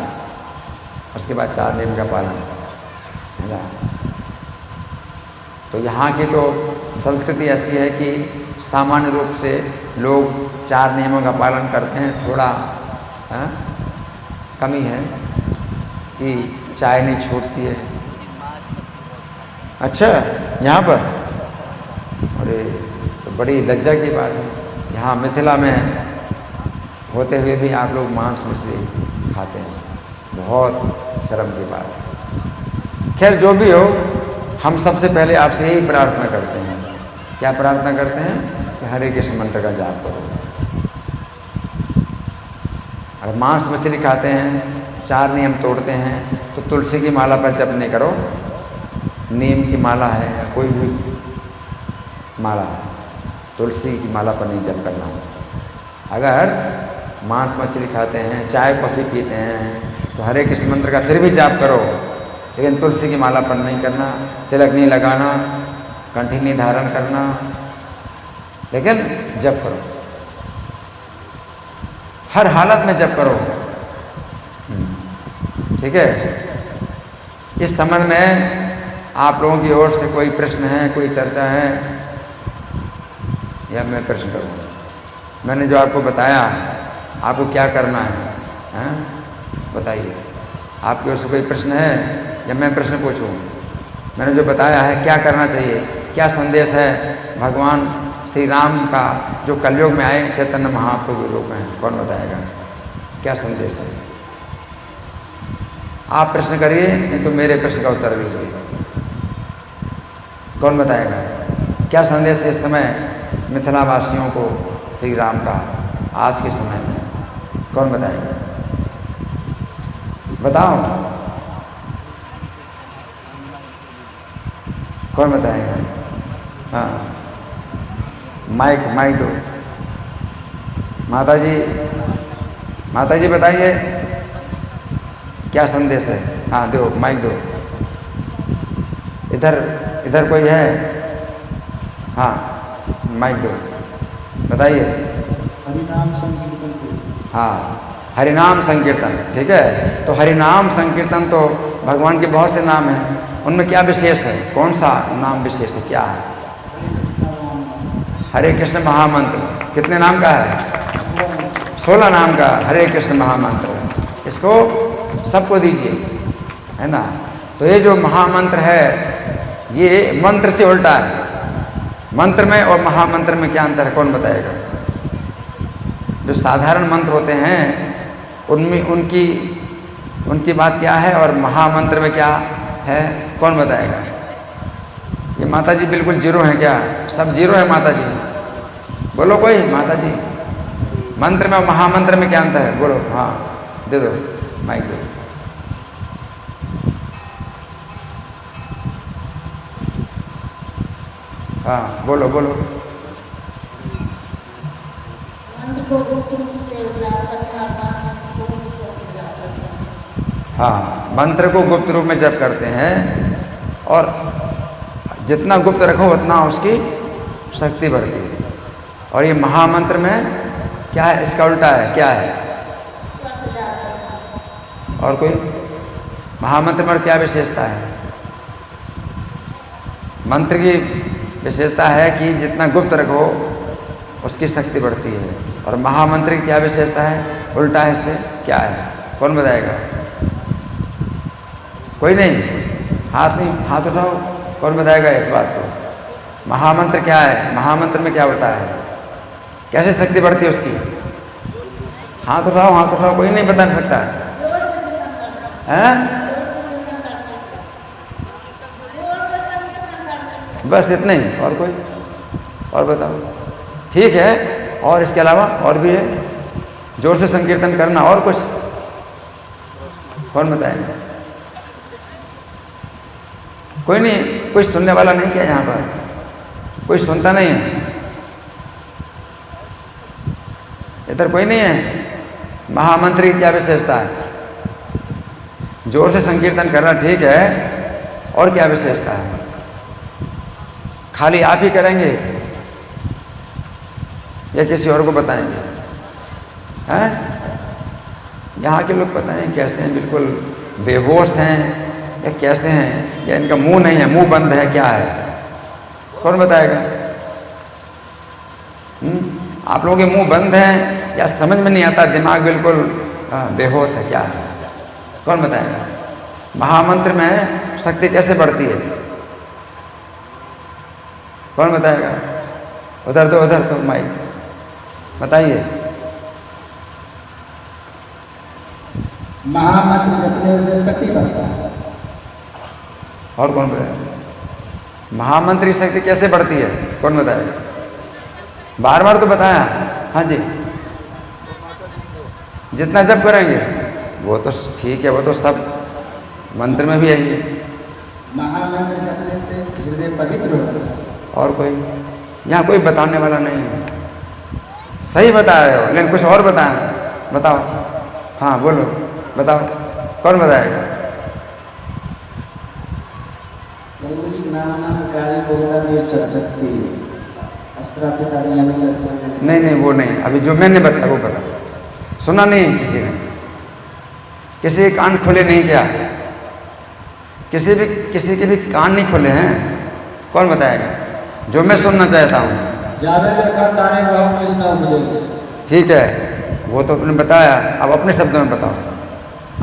उसके बाद 4 नियम का पालन, है ना। तो यहाँ की तो संस्कृति ऐसी है कि सामान्य रूप से लोग 4 नियमों का पालन करते हैं। थोड़ा कमी है कि चाय नहीं छूटती है। अच्छा, यहाँ पर, अरे तो बड़ी लज्जा की बात है, यहाँ मिथिला में होते हुए भी आप लोग मांस मछली खाते हैं, बहुत शर्म की बात है। खैर जो भी हो, हम सबसे पहले आपसे यही प्रार्थना करते हैं। क्या प्रार्थना करते हैं? कि हरे कृष्ण मंत्र का जाप करो। अगर मांस मछली खाते हैं, 4 नियम तोड़ते हैं, तो तुलसी की माला पर जप नहीं करो, नीम की माला है या कोई भी माला, तुलसी की माला पर नहीं जप करना। अगर मांस मछली खाते हैं, चाय कॉफ़ी पीते हैं तो हरे कृष्ण मंत्र का फिर भी जाप करो, लेकिन तुलसी की माला पर नहीं करना, तिलक नहीं लगाना, कंठी नहीं धारण करना, लेकिन जप करो, हर हालत में जप करो। ठीक है। इस संबंध में आप लोगों की ओर से कोई प्रश्न है, कोई चर्चा है, या मैं प्रश्न करूँगा? मैंने जो आपको बताया, आपको क्या करना है, हैं? बताइए। आपकी ओर से कोई प्रश्न है या मैं प्रश्न पूछूं? मैंने जो बताया है क्या करना चाहिए, क्या संदेश है भगवान श्री राम का जो कलयुग में आए चैतन्य महाप्रभु के रूप में, कौन बताएगा क्या संदेश है? आप प्रश्न करिए, नहीं तो मेरे प्रश्न का उत्तर दीजिए। कौन बताएगा क्या संदेश है इस समय मिथिलावासियों को श्री राम का आज के समय में? कौन बताएगा? बताओ, कौन बताएगा? हाँ, माइक दो। माता जी बताइए क्या संदेश है? हाँ दो, माइक दो। इधर कोई है? हाँ, माइक दो, बताइए। हरिनाम संकीर्तन। हाँ, हरिनाम संकीर्तन, ठीक है। तो हरिनाम संकीर्तन तो भगवान के बहुत से नाम हैं, उनमें क्या विशेष है? कौन सा नाम विशेष है, क्या है? हरे कृष्ण महामंत्र कितने नाम का है? 16 नाम का हरे कृष्ण महामंत्र। इसको सबको दीजिए, है ना। तो ये जो महामंत्र है ये मंत्र से उल्टा है। मंत्र में और महामंत्र में क्या अंतर है, कौन बताएगा? जो साधारण मंत्र होते हैं उनमें उनकी बात क्या है और महामंत्र में क्या है, कौन बताएगा? ये माता जी बिल्कुल जीरो है क्या? सब जीरो है माता जी? बोलो कोई, माता जी। मंत्र में और महामंत्र में क्या अंतर है, बोलो। हाँ दे दो, माइक दो। हाँ बोलो। हाँ, मंत्र को गुप्त रूप में जप करते हैं और जितना गुप्त रखो उतना उसकी शक्ति बढ़ती है। और ये महामंत्र में क्या है, इसका उल्टा है, क्या है? और कोई महामंत्र में क्या विशेषता है? मंत्र की विशेषता है कि जितना गुप्त रखो उसकी शक्ति बढ़ती है। और महामंत्र की क्या विशेषता है, उल्टा है इससे, क्या है? कौन बताएगा? कोई नहीं, हाथ उठाओ, कौन बताएगा इस बात को? महामंत्र क्या है, महामंत्र में क्या होता है, कैसे शक्ति बढ़ती है उसकी? हाथ उठाओ, कोई नहीं बता सकता है? बस इतना ही, और कोई? और बताओ। ठीक है, और इसके अलावा और भी है, जोर से संकीर्तन करना, और कुछ कौन बताएगा? कोई नहीं, कोई सुनने वाला नहीं क्या यहाँ पर? कोई सुनता नहीं है इधर? कोई नहीं है? महामंत्र की क्या विशेषता है? जोर से संकीर्तन करना ठीक है, और क्या विशेषता है? खाली आप ही करेंगे या किसी और को बताएंगे? हैं? यहाँ के लोग पता नहीं कैसे हैं, बिल्कुल बेहोश हैं या कैसे हैं, या इनका मुंह नहीं है, मुंह बंद है, क्या है? कौन बताएगा? आप लोगों के मुंह बंद हैं या समझ में नहीं आता, दिमाग बिल्कुल बेहोश है, क्या है? कौन बताएगा? महामंत्र में शक्ति कैसे बढ़ती है, कौन बताएगा? उधर तो माइक बताइए। महामंत्र जपने से शक्ति बढ़ता है। और कौन बताएगा? महामंत्र की शक्ति कैसे बढ़ती है, कौन बताएगा? बार तो बताया। हाँ जी, जितना जप करेंगे वो तो ठीक है, वो तो सब मंत्र में भी है। महामंत्र जपने से हृदय पवित्र होता है। और कोई यहाँ कोई बताने वाला नहीं है। सही बता रहे हो, लेकिन कुछ और बताओ। हाँ बोलो, बताओ, कौन बताएगा? प्रभु जी नाम कार्य बोलता नहीं कर सकती। नहीं, वो नहीं। अभी जो मैंने बताया वो बता। सुना नहीं किसी ने? किसी के कान खोले नहीं क्या? किसी के भी कान नहीं खोले हैं? कौन बताएगा? जो मैं सुनना चाहता हूँ। ठीक है, वो तो आपने बताया। अब अपने शब्दों में बताओ।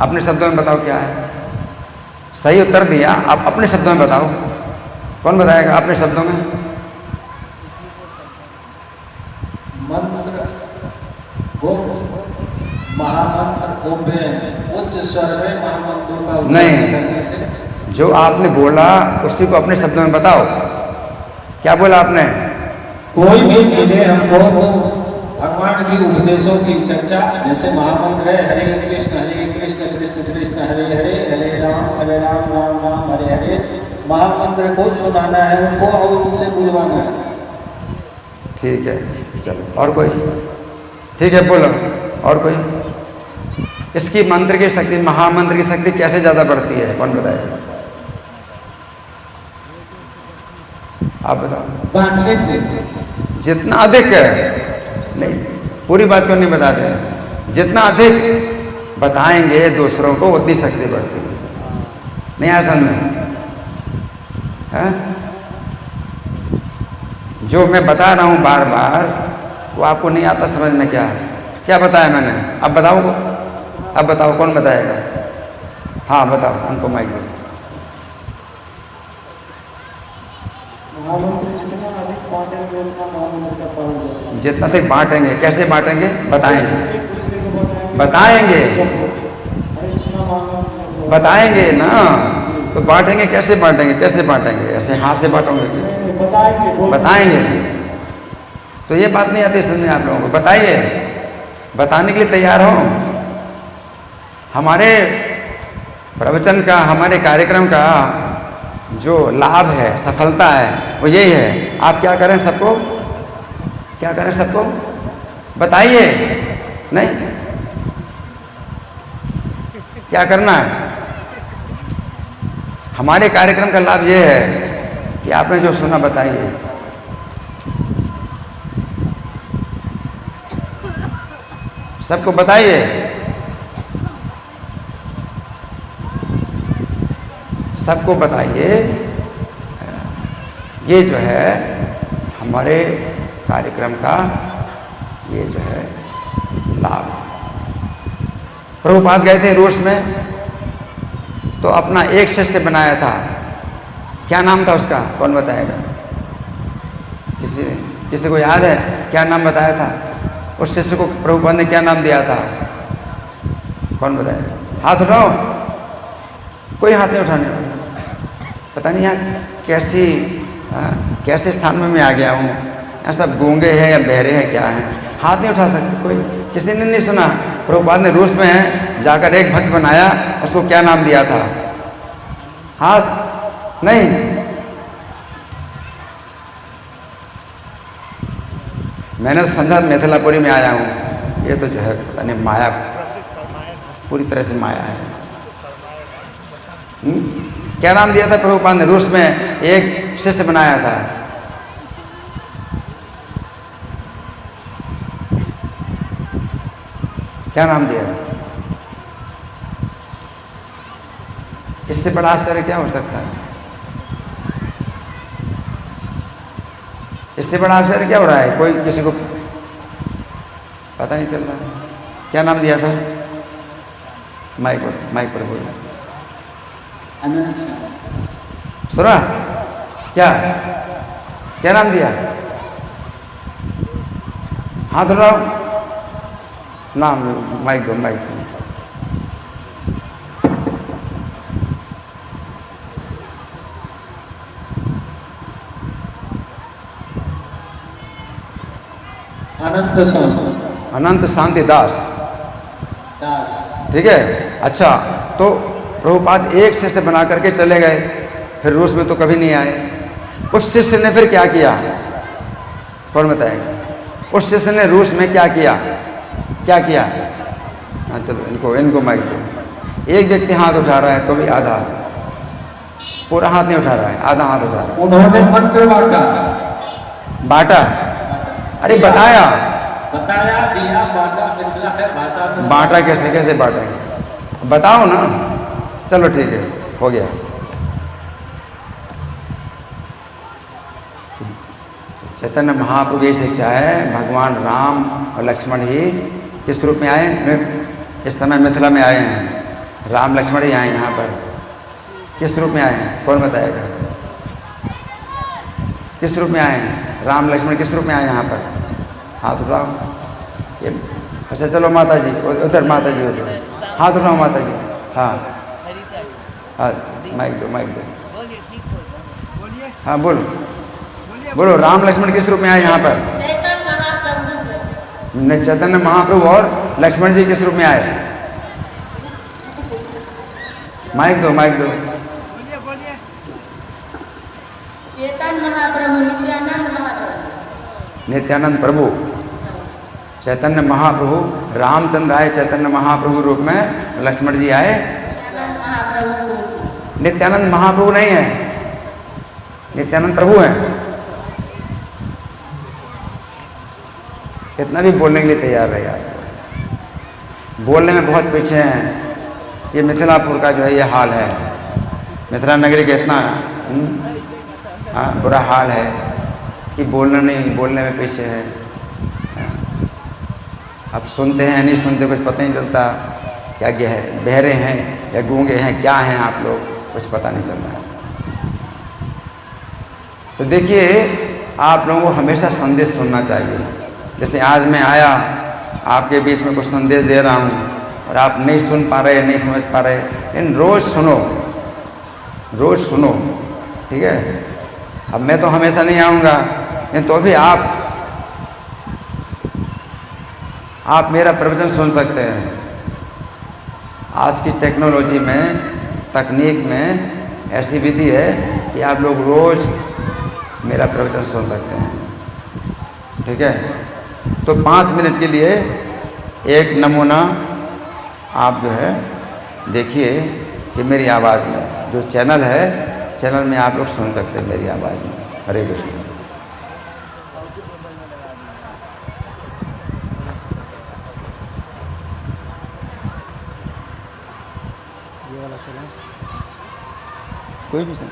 अपने शब्दों में बताओ क्या है। सही उत्तर दिया, आप अपने शब्दों में बताओ। कौन बताएगा अपने शब्दों में? मंत्र महामंत्र उच्च स्वर में महामंत्रों का नहीं, जो आपने बोला उसी को अपने शब्दों में बताओ। क्या बोला आपने? कोई भी मिले हमको तो भगवान की उपदेशों की चर्चा, जैसे महामंत्र है हरे कृष्ण कृष्ण कृष्ण हरे हरे, हरे राम राम राम हरे हरे। महामंत्र को सुनाना है उनको और उनसे बुलवाना है। ठीक है, चलो। और कोई? ठीक है, बोलो। और कोई? इसकी मंत्र की शक्ति, महामंत्र की शक्ति कैसे ज़्यादा बढ़ती है? कौन बताएगा? आप बताओ। बांटने से। जितना अधिक नहीं, पूरी बात क्यों नहीं बताते? जितना अधिक बताएंगे दूसरों को उतनी शक्ति बढ़ती है। नहीं आया समझ में? है? जो मैं बता रहा हूँ बार बार वो आपको नहीं आता समझ में? क्या बताया मैंने? अब बताओ कौन बताएगा? हाँ बताओ, उनको माइक दो। जितना तक बांटेंगे, कैसे बांटेंगे? बताएंगे ना। तो बांटेंगे, कैसे बांटेंगे? ऐसे हाथ से बांटोगे? बताएंगे। तो ये बात नहीं आती सुनने आप लोगों को। बताइए, बताने के लिए तैयार हो। हमारे प्रवचन का, हमारे कार्यक्रम का जो लाभ है, सफलता है, वो यही है। आप क्या करें सबको बताइए। नहीं, क्या करना है? हमारे कार्यक्रम का लाभ ये है कि आपने जो सुना बताइए। सबको बताइए। सबको बताइए। ये जो है हमारे कार्यक्रम का ये जो है लाभ। प्रभुपाद गए थे रूस में, तो अपना एक शिष्य बनाया था। क्या नाम था उसका? कौन बताएगा? किसी को याद है क्या नाम बताया था? उस शिष्य को प्रभुपाद ने क्या नाम दिया था? कौन बताएगा? हाथ उठाओ। कोई हाथ नहीं उठाने वाला। पता नहीं यहाँ कैसे स्थान में मैं आ गया हूँ। यहाँ सब गूंगे हैं या बहरे हैं, क्या हैं? हाथ नहीं उठा सकते कोई। किसी ने नहीं सुना? प्रभुपाद ने रूस में जाकर एक भक्त बनाया, उसको क्या नाम दिया था? हाथ नहीं। मैंने समझा मिथिलापुरी में आया हूँ। ये तो जो है पता नहीं माया, पूरी तरह से माया है। क्या नाम दिया था प्रभुपाद ने? रूस में एक शिष्य बनाया था। क्या नाम दिया? इससे बड़ा आश्चर्य क्या हो सकता है? इससे बड़ा आश्चर्य क्या हो रहा है? कोई किसी को पता नहीं चल रहा है। क्या नाम दिया था? माइक पर बोल। सुना? क्या नाम दिया? हाथ उठाओ। नाम माइक दो। अनंत शांति दास। ठीक है, अच्छा। तो प्रभुपाद एक शिष्य बना करके चले गए। फिर रूस में तो कभी नहीं आए। उस शिष्य ने फिर क्या किया, कौन बताएगा? उस शिष्य ने रूस में क्या किया, क्या किया? हाँ चलो इनको माइक दो। एक व्यक्ति हाथ उठा रहा है तो भी आधा, पूरा हाथ नहीं उठा रहा है, आधा हाथ उठा रहा है। उन्होंने मंत्र बांटा? अरे बताया दिया, बांटा, मिथिला है भाषा से। बांटा कैसे, कैसे बांटेंगे बताओ ना। चलो ठीक है, हो गया। चैतन्य महाप्रभु की शिक्षा है, भगवान राम और लक्ष्मण ही किस रूप में आए? इस समय मिथिला में आए हैं, राम लक्ष्मण ही आए यहाँ पर। किस रूप में आए हैं, कौन बताएगा? किस रूप में आए हैं राम लक्ष्मण, किस रूप में आए यहाँ पर? हाथ उठाओ। अच्छा चलो माता जी उधर, माता जी उधर हाथ उठाओ माता जी। हाँ हाँ माइक दो, माइक दो। हाँ बोलो बोलो, राम लक्ष्मण किस रूप में आए यहाँ पर? चैतन्य महाप्रभु और लक्ष्मण जी किस रूप में आए? माइक दो, माइक दो। नित्यानंद प्रभु, चैतन्य महाप्रभु, रामचंद्र आए चैतन्य महाप्रभु रूप में, लक्ष्मण जी आए नित्यानंद महाप्रभु नहीं है, नित्यानंद प्रभु हैं। इतना भी बोलने के लिए तैयार रहे यार, बोलने में बहुत पीछे हैं। ये मिथिलापुर का जो है ये हाल है, मिथिला नगरी का इतना बुरा हाल है कि बोलना नहीं, बोलने में पीछे है। अब सुनते हैं नहीं सुनते कुछ पता नहीं चलता, क्या बहरे हैं या गूंगे हैं, क्या हैं आप लोग, कुछ पता नहीं चल रहा है। तो देखिए आप लोगों को हमेशा संदेश सुनना चाहिए। जैसे आज मैं आया आपके बीच में कुछ संदेश दे रहा हूँ और आप नहीं सुन पा रहे, नहीं समझ पा रहे, लेकिन रोज़ सुनो, रोज़ सुनो, ठीक है। अब मैं तो हमेशा नहीं आऊँगा, लेकिन तो भी आप मेरा प्रवचन सुन सकते हैं। आज की टेक्नोलॉजी में, तकनीक में ऐसी विधि है कि आप लोग रोज़ मेरा प्रवचन सुन सकते हैं, ठीक है। तो 5 मिनट के लिए एक नमूना आप जो है देखिए कि मेरी आवाज़ में जो चैनल है, चैनल में आप लोग सुन सकते हैं मेरी आवाज़ में। हरे कृष्ण। ये वाला चला, कोई भी सुन।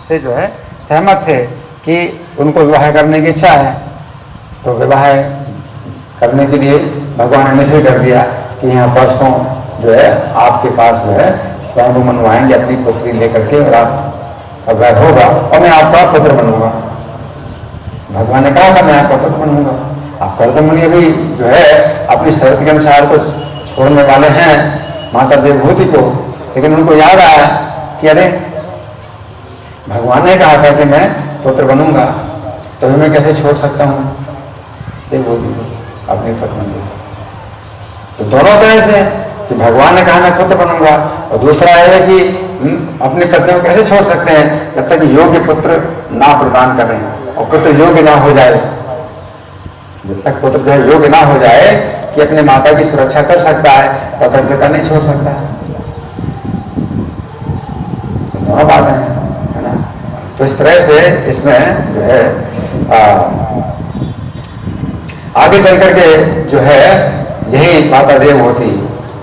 से जो है सहमत थे कि उनको विवाह करने की इच्छा है, तो विवाह करने के लिए भगवान ने निश्चय कर दिया कि यहाँ परसों जो है आपके पास जो है स्वयं मनवाएंगे अपनी पुत्री लेकर के, और आप अगर होगा और मैं आपका पुत्र बनूंगा। भगवान ने कहा था मैं आपका पुत्र बनूंगा। आप कर्दमणि भी जो है अपनी शर्त के अनुसार तो छोड़ने वाले हैं माता देवभूति को, लेकिन उनको याद आया कि अरे भगवान ने कहा था कि मैं पुत्र बनूंगा, तो मैं कैसे छोड़ सकता हूँ देवभूति को अपनी पत्नी। तो दोनों तरह से कि भगवान ने कहा मैं पुत्र बनूंगा, और दूसरा है कि अपनी पत्नियों को कैसे छोड़ सकते हैं जब तक योग्य पुत्र ना प्रदान करें, और पुत्र योग्य ना हो जाए। जब तक पुत्र जो है योग्य ना हो जाए कि अपने माता की सुरक्षा कर सकता है, तब तक पिता नहीं छोड़ सकता है। तो दोनों बात है ना। तो इस तरह से इसमें जो है आगे चल करके जो है यही माता देवभूति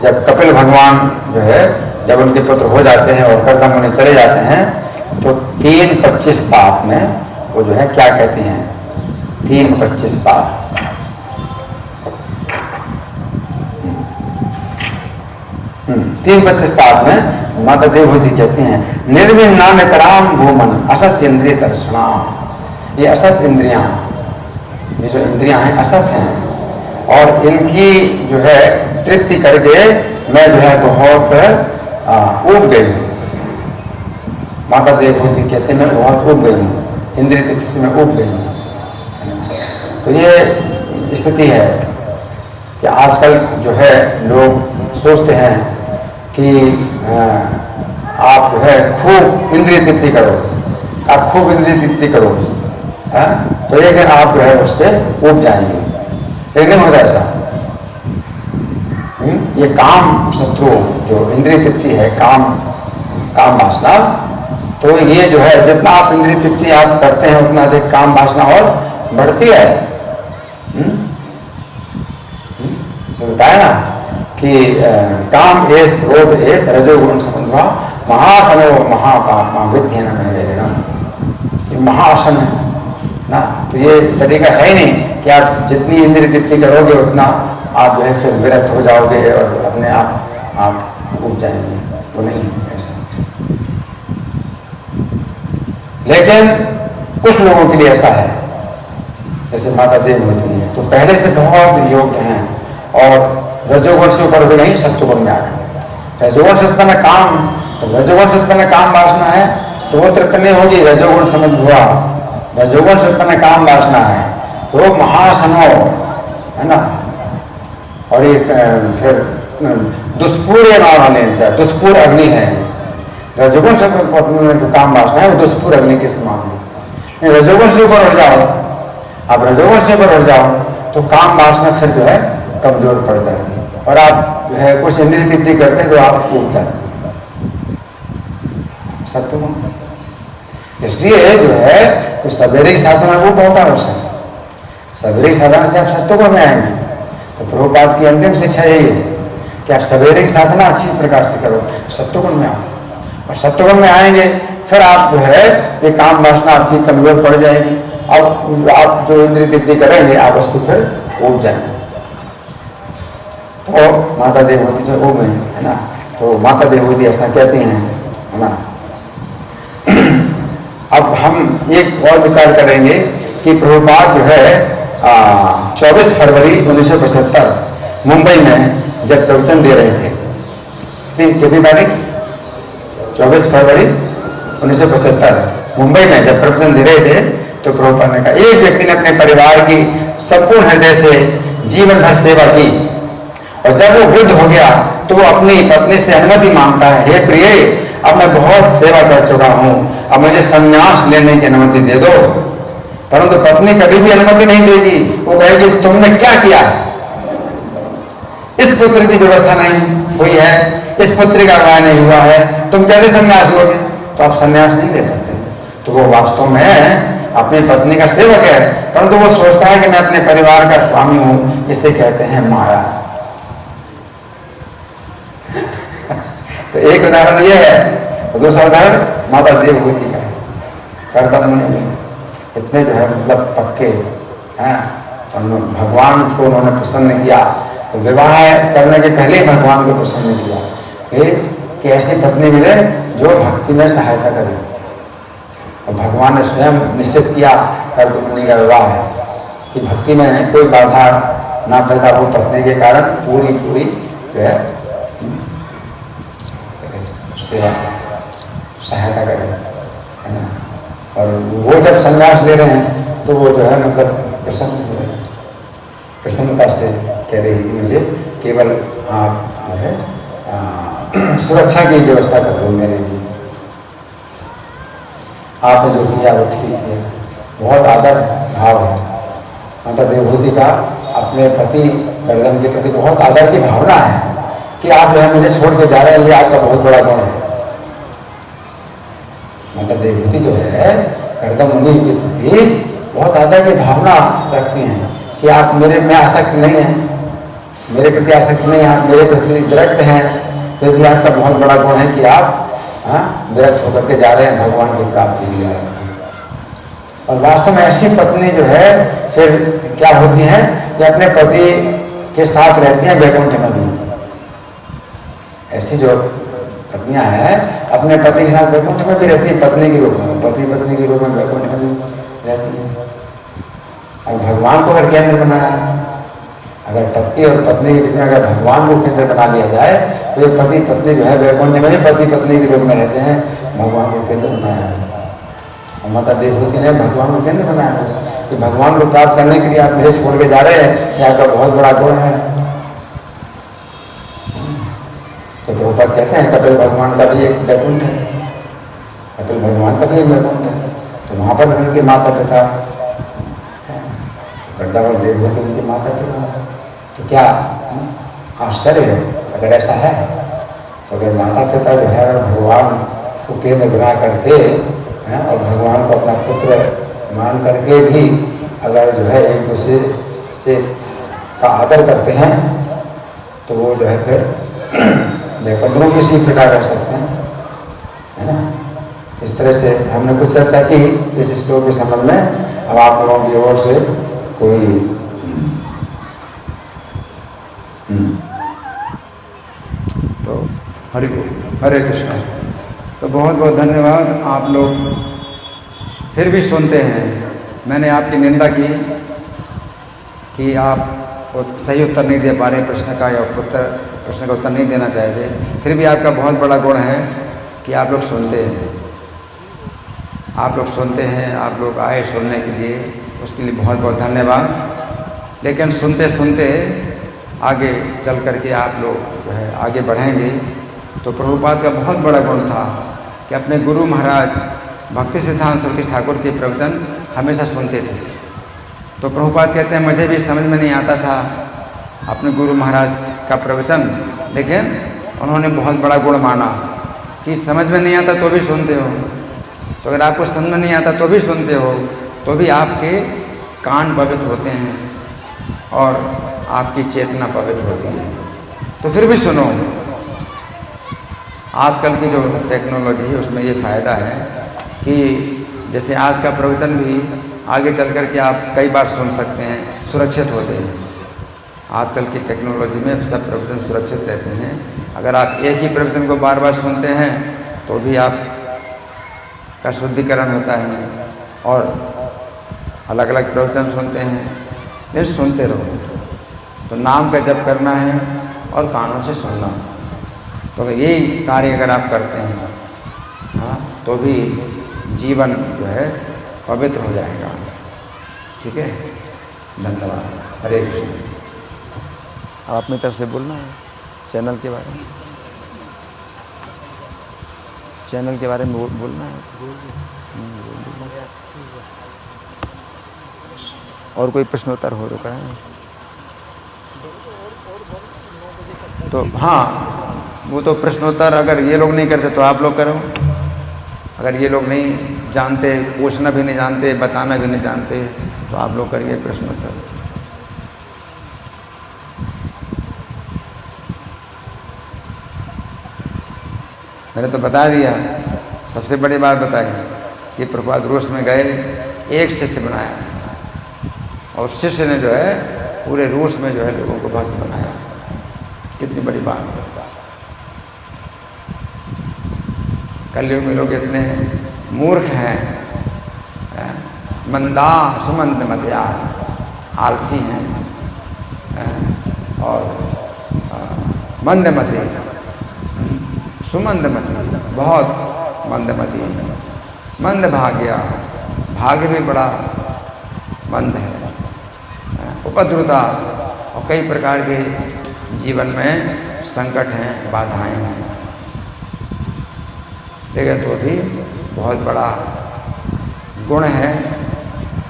जब कपिल भगवान जो है जब उनके पुत्र हो जाते हैं और कर्दमणि चले जाते हैं, तो 3:25 में वो जो है क्या कहती हैं, 3:25 3:25 में माता देवभूति कहती हैं निर्विन्ना नितराम भूमन असत इंद्रिय दर्शनाम। ये असत इंद्रियां, ये जो इंद्रियां हैं असत हैं, और इनकी जो है तृप्ति करके मैं जो है बहुत ऊब गई हूँ। माता देवहूति कहते मैं बहुत ऊब गई हूँ, इंद्रिय तृप्ति से मैं ऊब गई हूँ। तो ये स्थिति है कि आजकल जो है लोग सोचते हैं कि आप जो है खूब इंद्रिय तृप्ति करो, आप खूब इंद्रिय तृप्ति करो, तो एक दिन आप जो है उससे ऊब जाएंगे। एक दिन होता ऐसा। ये काम शत्रु जो इंद्रिय तृप्ति है, काम वासना, तो ये जो है जितना आप इंद्रिय तृप्ति आप करते हैं उतना अधिक काम वासना और बढ़ती है। बताया ना कि काम एस क्रोध एस रजोगुण संबंधा महासनो महापात्मा वृद्धि न में महासन है ना। तो ये तरीका है ही नहीं कि आप जितनी इंद्रिय तृप्ति करोगे उतना आप जो है फिर विरक्त हो जाओगे और अपने आप उग जाएंगे, तो नहीं ऐसा। लेकिन कुछ लोगों के लिए ऐसा है, जैसे माता देवहूति है तो पहले से बहुत योग्य हैं और रजोगुण से ऊपर भी नहीं, सत्वगुण में आ गए। रजोगुण से उत्पन्न काम, रजोगुण से उत्पन्न काम वासना है तो वो तृप्त नहीं होगी, रजोगुण समझ हुआ। रजोगुण से उत्पन्न काम वासना है तो महासनो है ना। और एक फिर दुष्पूर्य नाम, दुष्पूर अग्नि है। रजोगुण से काम वासना है वो दुष्पूर अग्नि के समान है। रजोगुण से ऊपर उठ जाओ, आप रजोगुण से ऊपर उठ जाओ तो काम वासना फिर जो है कमजोर पड़ जाती है और आप जो है कुछ इंद्रिय तृप्ति करते हैं तो आप उग जाते हैं सत्वगुण। इसलिए जो है तो सवेरे की साधना वो बहुत आवश्यक है। सवेरे की साधना से आप सत्वगुण में आएंगे। तो प्रभुपाद की अंतिम शिक्षा यही है कि आप सवेरे की साधना अच्छी प्रकार से करो, सत्वगुण में आओ। और सत्वगुण में आएंगे फिर आप जो है ये काम वासना आपकी कमजोर पड़ जाएगी और आप जो इंद्रिय तृप्ति करेंगे आप उससे फिर उग जाएंगे। तो माता देवहूति जो उग गई है ना, तो माता देवहूति ऐसा कहती हैं है ना। अब हम एक और विचार करेंगे कि प्रभुपाद जो है 24 फरवरी 1975 मुंबई में जब प्रवचन दे रहे थे, कितनी तारीख 24 फरवरी 1975 मुंबई में जब प्रवचन दे रहे थे तो प्रभुपाद ने कहा एक व्यक्ति ने अपने परिवार की संपूर्ण हृदय से जीवन भर सेवा की और जब वो वृद्ध हो गया तो वो अपनी पत्नी से अनुमति मांगता है, हे प्रिय अब मैं बहुत सेवा कर चुका हूं, अब मुझे संन्यास लेने की अनुमति दे दो। परंतु पत्नी कभी भी अनुमति नहीं देगी। वो कहेगी तुमने क्या किया, इस पुत्र की व्यवस्था नहीं हुई है, इस पुत्री का विवाह नहीं हुआ है, तुम कैसे संन्यास लोगे। तो आप संन्यास नहीं ले सकते। तो वो वास्तव में अपनी पत्नी का सेवक है, परंतु वो सोचता है कि मैं अपने परिवार का स्वामी हूं, इसे कहते हैं माया। तो एक उदाहरण ये है, तो दूसरा उदाहरण माता देवहूति का है। कर्दम मुनि इतने जो है मतलब पक्के हैं, भगवान को उन्होंने प्रसन्न किया। तो विवाह करने के पहले भगवान को प्रसन्न किया कि ऐसी पत्नी मिले जो भक्ति में सहायता करे। और भगवान ने स्वयं निश्चित किया कर्दम मुनि का विवाह है कि भक्ति में कोई बाधा ना पैदा हो, पत्नी के कारण पूरी जो है सेवा सहायता करे है ना। और वो जब संन्यास ले रहे हैं तो वो जो है मतलब प्रसन्न हो रहे हैं, प्रसन्नता से कह रही है मुझे केवल आप जो है सुरक्षा की व्यवस्था कर दो मेरे लिए, आपने जो किया वो ठीक है। बहुत आदर भाव है माता देवहूति का, अपने पति कर्दम के प्रति बहुत आदर की भावना है कि आप जो है मुझे छोड़ के जा रहे हैं, ये आपका बहुत बड़ा गुण है। माता देवहूति जो है कर्दम मुनि के प्रति बहुत आदर की भावना रखती हैं कि आप मेरे में आसक्त नहीं है, मेरे प्रति आसक्त नहीं है, मेरे प्रति विरक्त हैं, तो भी आपका बहुत बड़ा गुण है कि आप विरक्त होकर के जा रहे हैं भगवान की प्राप्ति के लिए। और वास्तव में ऐसी पत्नी जो है फिर क्या होती है कि अपने पति के साथ रहती हैं वैकुंठ में भी। ऐसी जो पत्नियां हैं अपने पति के साथ वैकुंठ में भी रहती है, पत्नी के रूप में, पत्नी के रूप में वैकुंठ में भी रहती है। और भगवान को अगर केंद्र बनाया, अगर पति और पत्नी के बीच में अगर भगवान को केंद्र बना लिया जाए तो ये पति पत्नी जो है वैकुंठ में ही पति पत्नी के रूप में रहते हैं, भगवान को केंद्र बनाया है। और माता देवहूति ने भगवान को केंद्र बनाया है कि भगवान को प्राप्त करने के लिए आप मुझे छोड़ के जा रहे हैं, ये आपका बहुत बड़ा गुण है। तो प्रभुपाद कहते हैं कपिल भगवान का भी एक वैकुंठ है, कपिल भगवान का भी एक वैकुंठ है। तो वहाँ पर उनके माता पिता वृंदावन देवहूति उनके माता पिता, तो क्या आश्चर्य है अगर ऐसा है। तो अगर माता पिता जो है भगवान को केंद्र बना करके और भगवान को अपना पुत्र मान करके भी अगर जो है एक दूसरे से का आदर करते हैं तो वो जो है फिर वैकुंठों की इसी प्रकार रह सकते हैं, है ना। इस तरह से हमने कुछ चर्चा की इस श्लोक के संबंध में। अब आप लोगों की ओर से कोई तो हरे कृष्णा। तो बहुत बहुत धन्यवाद। आप लोग फिर भी सुनते हैं। मैंने आपकी निंदा की कि आप सही उत्तर नहीं दे पा रहे प्रश्न का, या प्रश्न का उत्तर नहीं देना चाहते। फिर भी आपका बहुत बड़ा गुण है कि आप लोग सुनते हैं, आप लोग सुनते हैं, आप लोग आए सुनने के लिए, उसके लिए बहुत बहुत धन्यवाद। लेकिन सुनते सुनते आगे चल करके आप लोग जो है आगे बढ़ेंगे। तो प्रभुपाद का बहुत बड़ा गुण था कि अपने गुरु महाराज भक्ति सिद्धांत सरस्वती ठाकुर के प्रवचन हमेशा सुनते थे। तो प्रभुपाद कहते हैं मुझे भी समझ में नहीं आता था अपने गुरु महाराज का प्रवचन, लेकिन उन्होंने बहुत बड़ा गुण माना कि समझ में नहीं आता तो भी सुनते हो। तो अगर आपको समझ में नहीं आता तो भी सुनते हो, तो भी आपके कान पवित्र होते हैं और आपकी चेतना पवित्र होती है। तो फिर भी सुनो। आजकल की जो टेक्नोलॉजी है उसमें ये फ़ायदा है कि जैसे आज का प्रवचन भी आगे चल कर के आप कई बार सुन सकते हैं, सुरक्षित होते हैं। आजकल की टेक्नोलॉजी में सब प्रवचन सुरक्षित रहते हैं। अगर आप एक ही प्रवचन को बार बार सुनते हैं तो भी आप का शुद्धिकरण होता है, और अलग अलग प्रवचन सुनते हैं। ये सुनते रहो। तो नाम का जप करना है और कानों से सुनना। तो अगर यही कार्य अगर आप करते हैं, हाँ, तो भी जीवन जो है पवित्र हो जाएगा। ठीक है, धन्यवाद। हरे कृष्ण। आप अपनी तरफ से बोलना है चैनल के बारे में, चैनल के बारे में बोलना है। और कोई प्रश्नोत्तर हो रखा है तो हाँ, वो तो प्रश्नोत्तर अगर ये लोग नहीं करते तो आप लोग करो। अगर ये लोग नहीं जानते, पूछना भी नहीं जानते, बताना भी नहीं जानते, तो आप लोग करिए प्रश्नोत्तर। मैंने तो बता दिया, सबसे बड़ी बात बताई कि प्रभुपाद रूस में गए, एक शिष्य बनाया और शिष्य ने जो है पूरे रूस में जो है लोगों को भक्त बनाया। कितनी बड़ी बात है। कलयुग में लोग इतने मूर्ख हैं, मंदा सुमंद मतियार, आलसी हैं और मंदमती, सुमंदमती, बहुत मंदमती है। मंद भाग्य, भाग्य भी बड़ा मंद है। उपद्रुता, और कई प्रकार के जीवन में संकट हैं, बाधाएं हैं, लेकिन तो भी बहुत बड़ा गुण है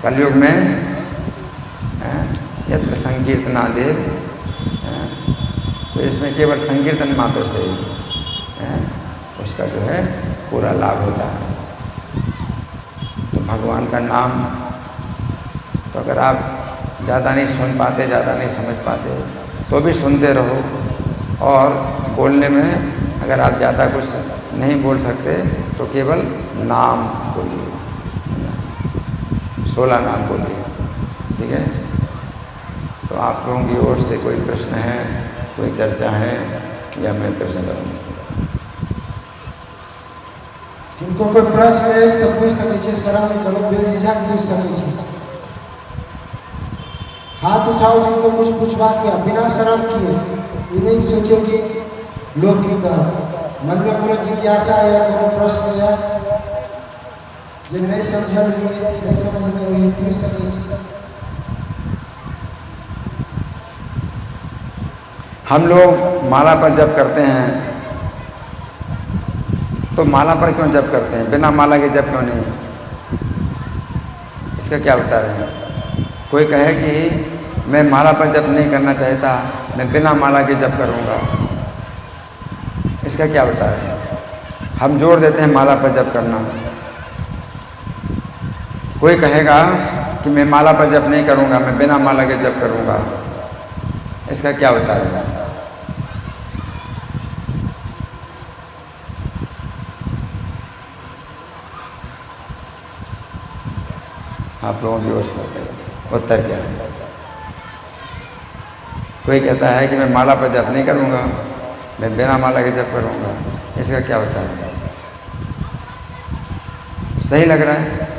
कलयुग में। यत्र संकीर्तनादेव, तो इसमें केवल संकीर्तन मात्र से उसका जो है पूरा लाभ होता है। तो भगवान का नाम तो अगर आप ज़्यादा नहीं सुन पाते, ज़्यादा नहीं समझ पाते, तो भी सुनते रहो। और बोलने में अगर आप ज़्यादा कुछ नहीं बोल सकते तो केवल नाम बोलिए, 16 नाम बोलिए। ठीक है, तो आप लोगों की ओर से कोई प्रश्न है, कोई चर्चा है, या मैं प्रश्न करूँ? किनको कोई प्रश्न है तो पूछ सकै छियै, सर हम बेझिझक पूछ सकै छी। हाथ उठाओ जिनको कुछ पूछवा किया बिना शर्म किए, ये नहीं सोचे कि लोग क्यों कहा। मन में कोनो जिज्ञासा या कोनो प्रश्न या जो नहीं समझ में हुई पूछ सकते। हम लोग माला पर जप करते हैं, तो माला पर क्यों जप करते हैं, बिना माला के जप क्यों नहीं? इसका क्या उत्तर है? कोई कहे कि मैं माला पर जप नहीं करना चाहता, मैं बिना माला के जप करूँगा, इसका क्या उत्तर है? हम जोर देते हैं माला पर जप करना। कोई कहेगा कि मैं माला पर जप नहीं करूँगा, मैं बिना माला के जप करूँगा, इसका क्या उत्तर है? आप लोगों की ओर से उत्तर क्या है? कोई कहता है कि मैं माला पर जप नहीं करूँगा, मैं बिना माला के जप करूँगा, इसका क्या उत्तर है? सही लग रहा है?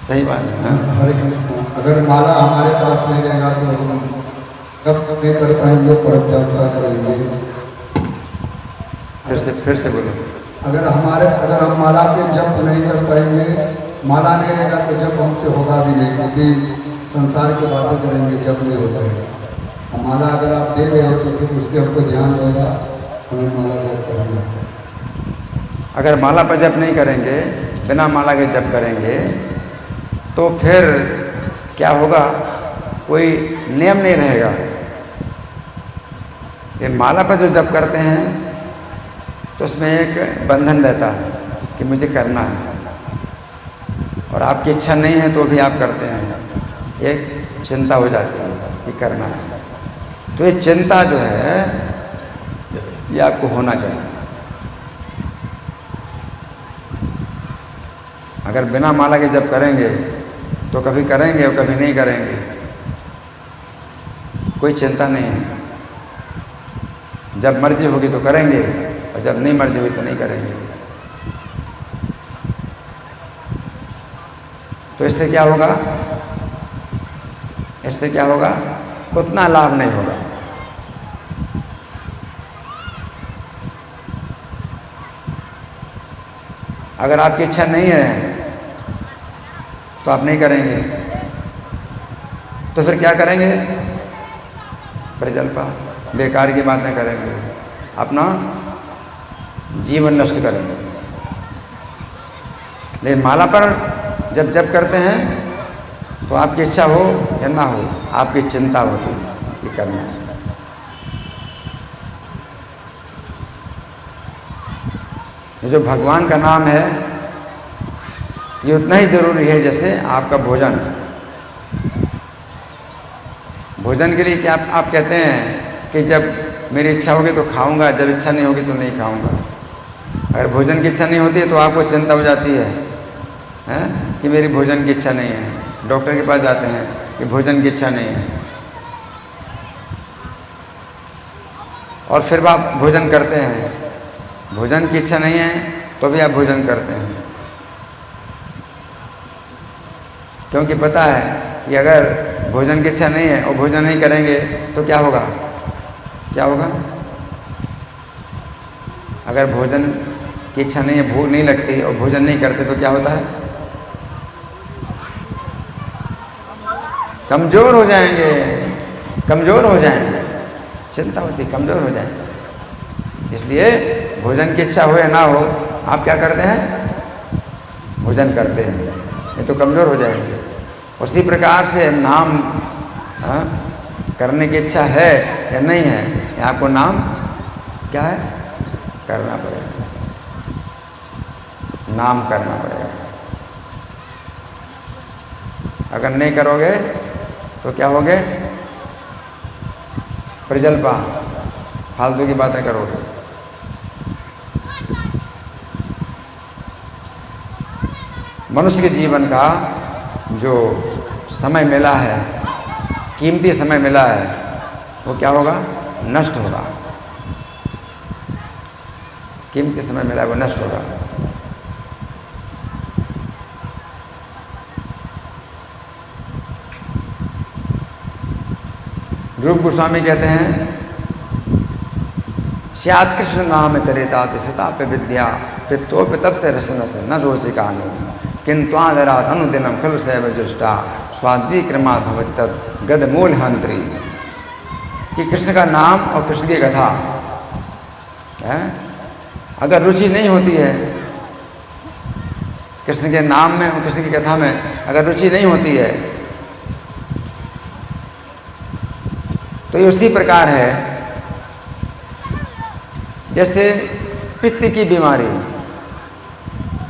सही बात है ना? हरे कृष्ण। अगर माला हमारे पास नहीं रहेगा तो हम कब नहीं कर पाएंगे, परम जप करेंगे। फिर से बोलो। अगर हम माला के जप नहीं कर पाएंगे, माला नहीं रहेगा तो जप हमसे होगा भी नहीं, क्योंकि संसार की बातें करेंगे, जप नहीं हो पाएगा। माला अगर आप दे रहे हो तो फिर उसके हमको ध्यान रहेगा, हमें माला जप करना। अगर माला पर जप नहीं करेंगे, बिना माला के जप करेंगे, तो फिर क्या होगा? कोई नियम नहीं रहेगा। ये माला पर जो जप करते हैं तो उसमें एक बंधन रहता है कि मुझे करना है, और आपकी इच्छा नहीं है तो भी आप करते हैं, एक चिंता हो जाती है कि करना है। तो ये चिंता जो है ये आपको होना चाहिए। अगर बिना माला के जप करेंगे तो कभी करेंगे और कभी नहीं करेंगे, कोई चिंता नहीं है। जब मर्जी होगी तो करेंगे और जब नहीं मर्जी हुई तो नहीं करेंगे। तो इससे क्या होगा? इससे क्या होगा? उतना लाभ नहीं होगा। अगर आपकी इच्छा नहीं है तो आप नहीं करेंगे, तो फिर क्या करेंगे? प्रजल्पा, बेकार की बातें करेंगे, अपना जीवन नष्ट करेंगे। लेकिन माला पर जब जप करते हैं तो आपकी इच्छा हो या ना हो, आपकी चिंता होती है कि करना है। ये जो भगवान का नाम है ये उतना ही जरूरी है जैसे आपका भोजन। भोजन के लिए क्या आप कहते हैं कि जब मेरी इच्छा होगी तो खाऊंगा, जब इच्छा नहीं होगी तो नहीं खाऊंगा। अगर भोजन की इच्छा नहीं होती है तो आपको चिंता हो जाती है, कि मेरी भोजन की इच्छा नहीं है। डॉक्टर के पास जाते हैं कि भोजन की इच्छा नहीं है, और फिर आप भोजन करते हैं। भोजन की इच्छा नहीं है तो भी आप भोजन करते हैं, क्योंकि पता है कि अगर भोजन की इच्छा नहीं है और भोजन नहीं करेंगे तो क्या होगा? क्या होगा? अगर भोजन की इच्छा नहीं है, भूख नहीं लगती और भोजन नहीं करते तो क्या होता है? कमज़ोर हो जाएंगे, कमज़ोर हो जाएंगे, चिंता होती, कमज़ोर हो जाएंगे। इसलिए भोजन की इच्छा हो या ना हो, आप क्या करते हैं? भोजन करते हैं, नहीं तो कमज़ोर हो जाएंगे। उसी प्रकार से नाम करने की इच्छा है या नहीं है, या आपको नाम क्या है? करना पड़ेगा, नाम करना पड़ेगा। अगर नहीं करोगे तो क्या होगे? प्रजल्पा, फालतू की बातें करोगे। मनुष्य के जीवन का जो समय मिला है, कीमती समय मिला है, वो क्या होगा? नष्ट होगा। कीमती समय मिला है वो नष्ट होगा। रूप गोस्वामी कहते हैं, श्यात कृष्ण नाम चरिता दिशता पे विद्या पित्तो पितप से रसन से न रोचिकानु किंत्वादरात अनुदिनम खल सैव जुष्टा स्वादी क्रमा भवति तत् गद मूल हंत्री। कि कृष्ण का नाम और कृष्ण की कथा है, अगर रुचि नहीं होती है कृष्ण के नाम में और कृष्ण की कथा में, अगर रुचि नहीं होती है तो ये उसी प्रकार है जैसे पित्त की बीमारी।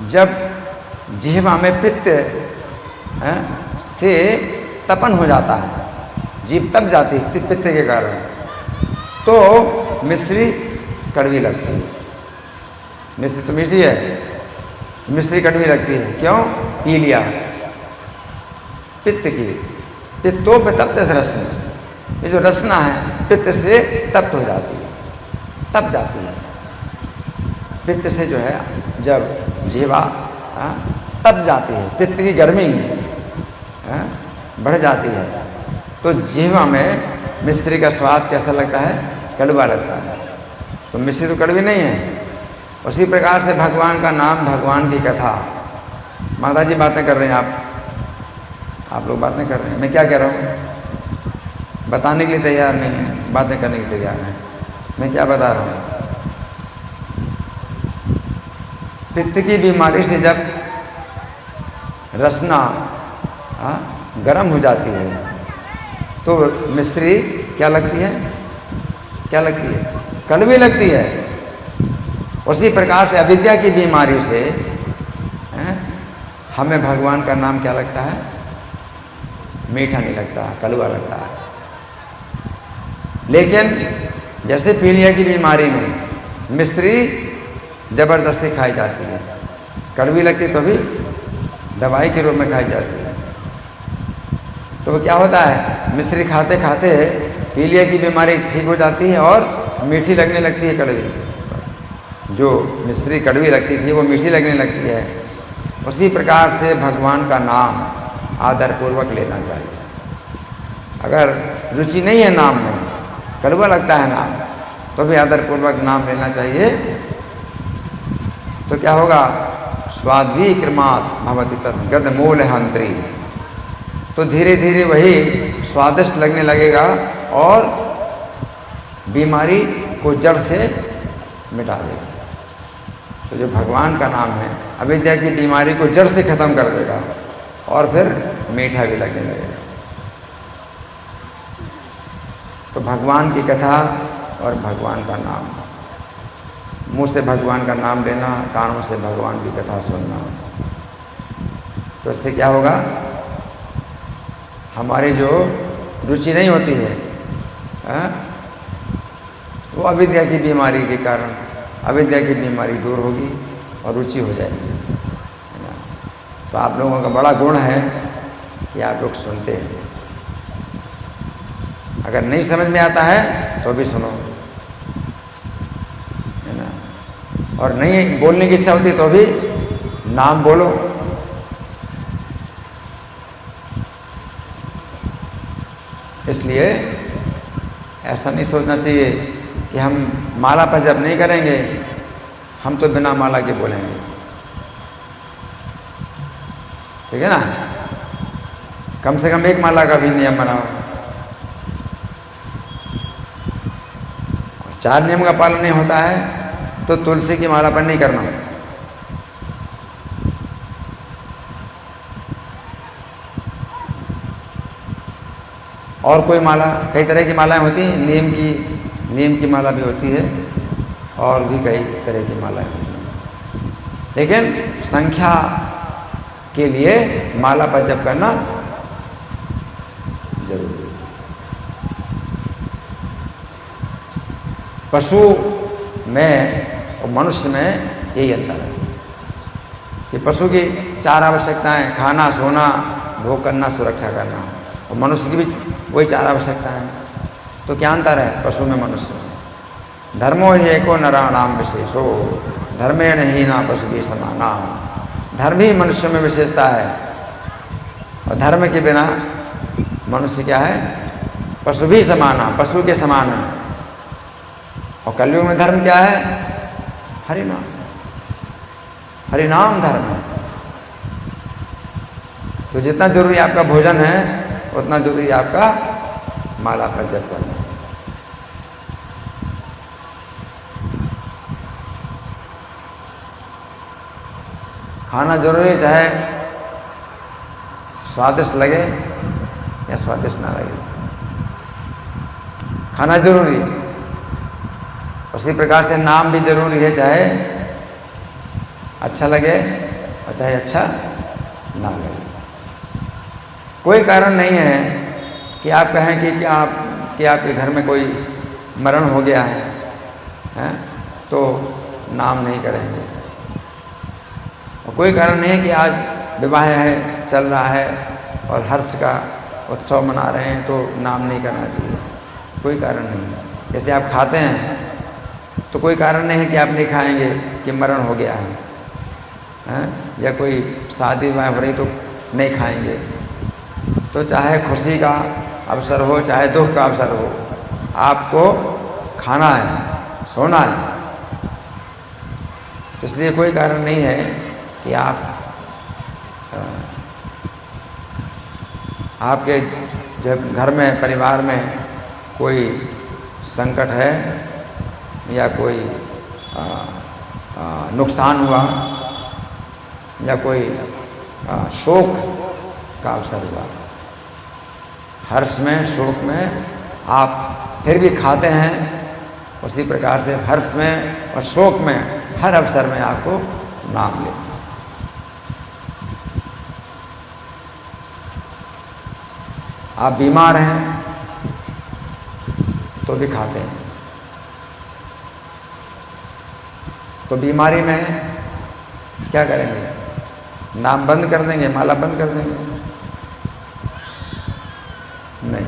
जब जिह्वा में पित्त से तपन हो जाता है, जीभ तप जाती है पित्त के कारण, तो मिश्री कड़वी लगती है। मिश्री तो मीठी है, मिश्री कड़वी लगती है। क्यों? पी लिया पित्त की। पित्तों पे तप्त से रसना, ये जो रसना है पित्त से तप्त हो जाती है, तप जाती है। पित्त से जो है जब जीवा तप जाती है, पित्त की गर्मी बढ़ जाती है, तो जीवा में मिश्री का स्वाद कैसा लगता है? कड़वा लगता है। तो मिश्री तो कड़वी नहीं है। उसी प्रकार से भगवान का नाम, भगवान की कथा। माता जी बातें कर रहे हैं, आप लोग बातें कर रहे हैं, मैं क्या कह रहा हूँ? बताने के लिए तैयार नहीं है, बातें करने के लिए तैयार है। मैं क्या बता रहा हूँ? पित्त की बीमारी से जब रसना गर्म हो जाती है तो मिश्री क्या लगती है? क्या लगती है? कड़वी लगती है। उसी प्रकार से अविद्या की बीमारी से हमें भगवान का नाम क्या लगता है? मीठा नहीं लगता, कड़वा लगता है। लेकिन जैसे पीलिया की बीमारी में मिश्री ज़बरदस्ती खाई जाती है, कड़वी लगती तो भी दवाई के रूप में खाई जाती है, तो क्या होता है? मिश्री खाते खाते पीलिया की बीमारी ठीक हो जाती है और मीठी लगने लगती है कड़वी। जो मिश्री कड़वी लगती थी वो मीठी लगने लगती है। उसी प्रकार से भगवान का नाम आदरपूर्वक लेना चाहिए। अगर रुचि नहीं है नाम में, कड़वा लगता है नाम, तो भी आदरपूर्वक नाम लेना चाहिए। तो क्या होगा? स्वाद्वी क्रमात् भवति तत् गद मूल हंत्री। तो धीरे धीरे वही स्वादिष्ट लगने लगेगा और बीमारी को जड़ से मिटा देगा। तो जो भगवान का नाम है अविद्या की बीमारी को जड़ से खत्म कर देगा और फिर मीठा भी लगने लगेगा। तो भगवान की कथा और भगवान का नाम, मुंह से भगवान का नाम लेना, कानों से भगवान की कथा सुनना, तो इससे क्या होगा? हमारी जो रुचि नहीं होती है वो अविद्या की बीमारी के कारण अविद्या की बीमारी दूर होगी और रुचि हो जाएगी, है ना। तो आप लोगों का बड़ा गुण है कि आप लोग सुनते हैं। अगर नहीं समझ में आता है तो भी सुनो, है ना। और नहीं बोलने की इच्छा होती तो भी नाम बोलो। इसलिए ऐसा नहीं सोचना चाहिए कि हम माला पर जप नहीं करेंगे, हम तो बिना माला के बोलेंगे, ठीक है ना। कम से कम एक माला का भी नियम बनाओ। 4 नियम का पालन नहीं होता है तो तुलसी की माला पर नहीं करना। और कोई माला, कई तरह की मालाएं होती हैं, नीम की माला भी होती है और भी कई तरह की मालाएं होती हैं। लेकिन संख्या के लिए माला पर जप करना जरूरी है। पशु में और मनुष्य में यही अंतर है कि पशु की 4 आवश्यकताएं, खाना, सोना, भोग करना, सुरक्षा करना, और मनुष्य की भी वही 4 आवश्यकताएं। तो क्या अंतर है पशु में मनुष्य में? धर्मो ही एको नराणाम विशेषो धर्मेण हीना पशु भी समाना। धर्म ही मनुष्य में विशेषता है और धर्म के बिना मनुष्य क्या है? पशु भी समान है, पशु के समान है। और कलयुग में धर्म क्या है? हरिनाम, हरिनाम धर्म है। तो जितना जरूरी आपका भोजन है उतना जरूरी आपका माला का जप करना। खाना जरूरी, चाहे स्वादिष्ट लगे या स्वादिष्ट ना लगे, खाना जरूरी। उसी प्रकार से नाम भी जरूरी है, चाहे अच्छा लगे और चाहे अच्छा ना लगे। कोई कारण नहीं है कि आप कहें कि आपके घर में कोई मरण हो गया है, तो नाम नहीं करेंगे। और कोई कारण नहीं है कि आज विवाह है, चल रहा है और हर्ष का उत्सव मना रहे हैं तो नाम नहीं करना चाहिए। कोई कारण नहीं है। जैसे आप खाते हैं तो कोई कारण नहीं है कि आप नहीं खाएंगे कि मरण हो गया है, या कोई शादी विवाह हो रही तो नहीं खाएंगे। तो चाहे खुशी का अवसर हो, चाहे दुख का अवसर हो, आपको खाना है, सोना है। इसलिए कोई कारण नहीं है कि आपके जब घर में, परिवार में कोई संकट है या कोई नुकसान हुआ या कोई शोक का अवसर हुआ, हर्ष में, शोक में आप फिर भी खाते हैं। उसी प्रकार से हर्ष में और शोक में, हर अवसर में आपको नाम लेना। आप बीमार हैं तो भी खाते हैं, तो बीमारी में क्या करेंगे? नाम बंद कर देंगे, माला बंद कर देंगे? नहीं,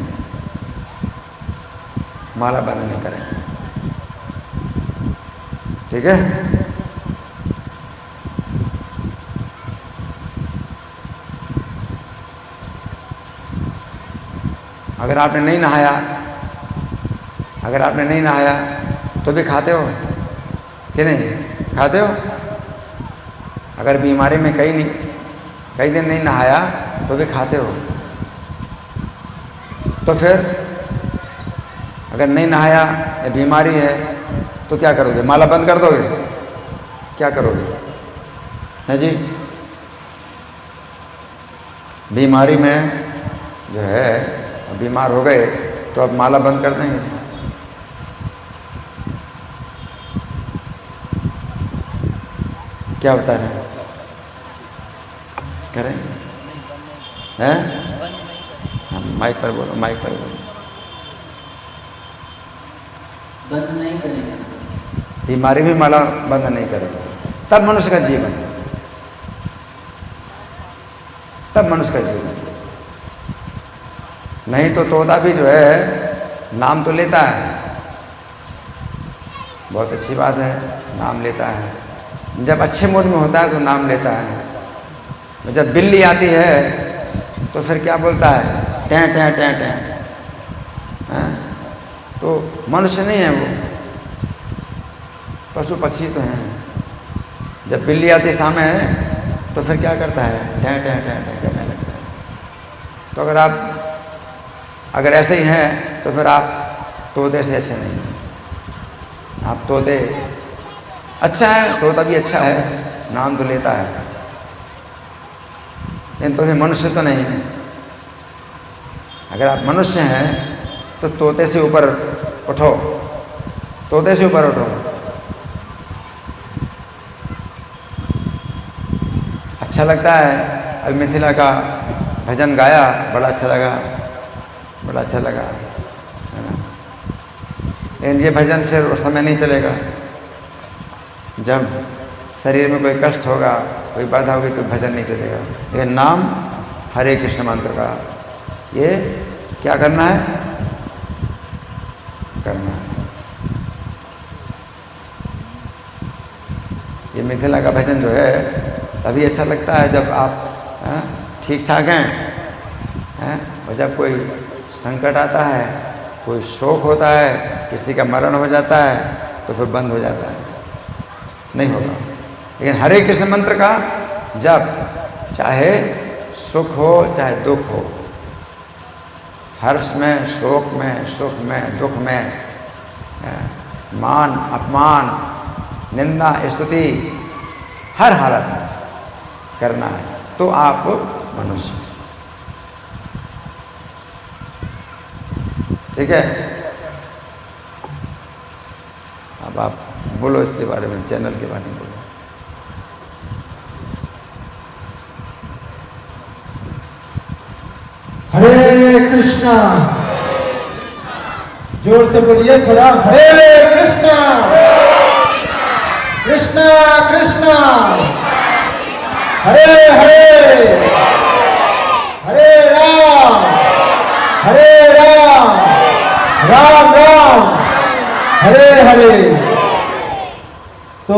माला बंद नहीं करेंगे। ठीक है? अगर आपने नहीं नहाया, तो भी खाते हो कि नहीं? खाते हो। अगर बीमारी में कई दिन नहीं नहाया तो भी खाते हो। तो फिर अगर नहीं नहाया या बीमारी है तो क्या करोगे? माला बंद कर दोगे? क्या करोगे? है जी? बीमारी में जो है, बीमार हो गए तो अब माला बंद कर देंगे? क्या बता रहे हैं? करेंगे? हैं? माइक पर बोलो, माइक पर बोलो। बंद नहीं करेंगे। बीमारी भी माला बंद नहीं करेगा, तब मनुष्य का जीवन, तब मनुष्य का जीवन। नहीं तो तोता भी जो है नाम तो लेता है, बहुत अच्छी बात है, नाम लेता है। जब अच्छे मूड में होता है तो नाम लेता है। जब बिल्ली आती है तो फिर क्या बोलता है? टें टें टें टें। तो मनुष्य नहीं है वो, पशु पक्षी तो हैं। जब बिल्ली आती सामने तो फिर क्या करता है? टें टें टें टें करने लगता है। तो अगर ऐसे ही हैं तो फिर आप तोते से अच्छे नहीं हैं। आप तोते अच्छा है, तोता भी अच्छा है, नाम तो लेता है, लेकिन तो मनुष्य तो नहीं है। अगर आप मनुष्य हैं तो तोते से ऊपर उठो, तोते से ऊपर उठो। अच्छा लगता है। अभी मिथिला का भजन गाया, बड़ा अच्छा लगा, बड़ा अच्छा लगा, है ना। लेकिन ये भजन फिर उस समय नहीं चलेगा जब शरीर में कोई कष्ट होगा, कोई बाधा होगी, तो भजन नहीं चलेगा। लेकिन नाम, हरे कृष्ण मंत्र का ये क्या करना है? करना है। ये मिथिला का भजन जो है तभी अच्छा लगता है जब आप ठीक ठाक हैं, और जब कोई संकट आता है कोई शोक होता है, किसी का मरण हो जाता है तो फिर बंद हो जाता है, नहीं होगा। लेकिन हरे कृष्ण मंत्र का जब चाहे सुख हो चाहे दुख हो, हर्ष में, शोक में, सुख में, दुख में, मान अपमान, निंदा स्तुति, हर हालत में करना है तो आप मनुष्य। ठीक है, अब आप बोलो इसके बारे में, चैनल के बारे में बोलो। हरे कृष्णा, जोर से बोलिए थोड़ा, हरे कृष्णा कृष्णा कृष्णा हरे हरे, हरे राम राम राम हरे हरे। तो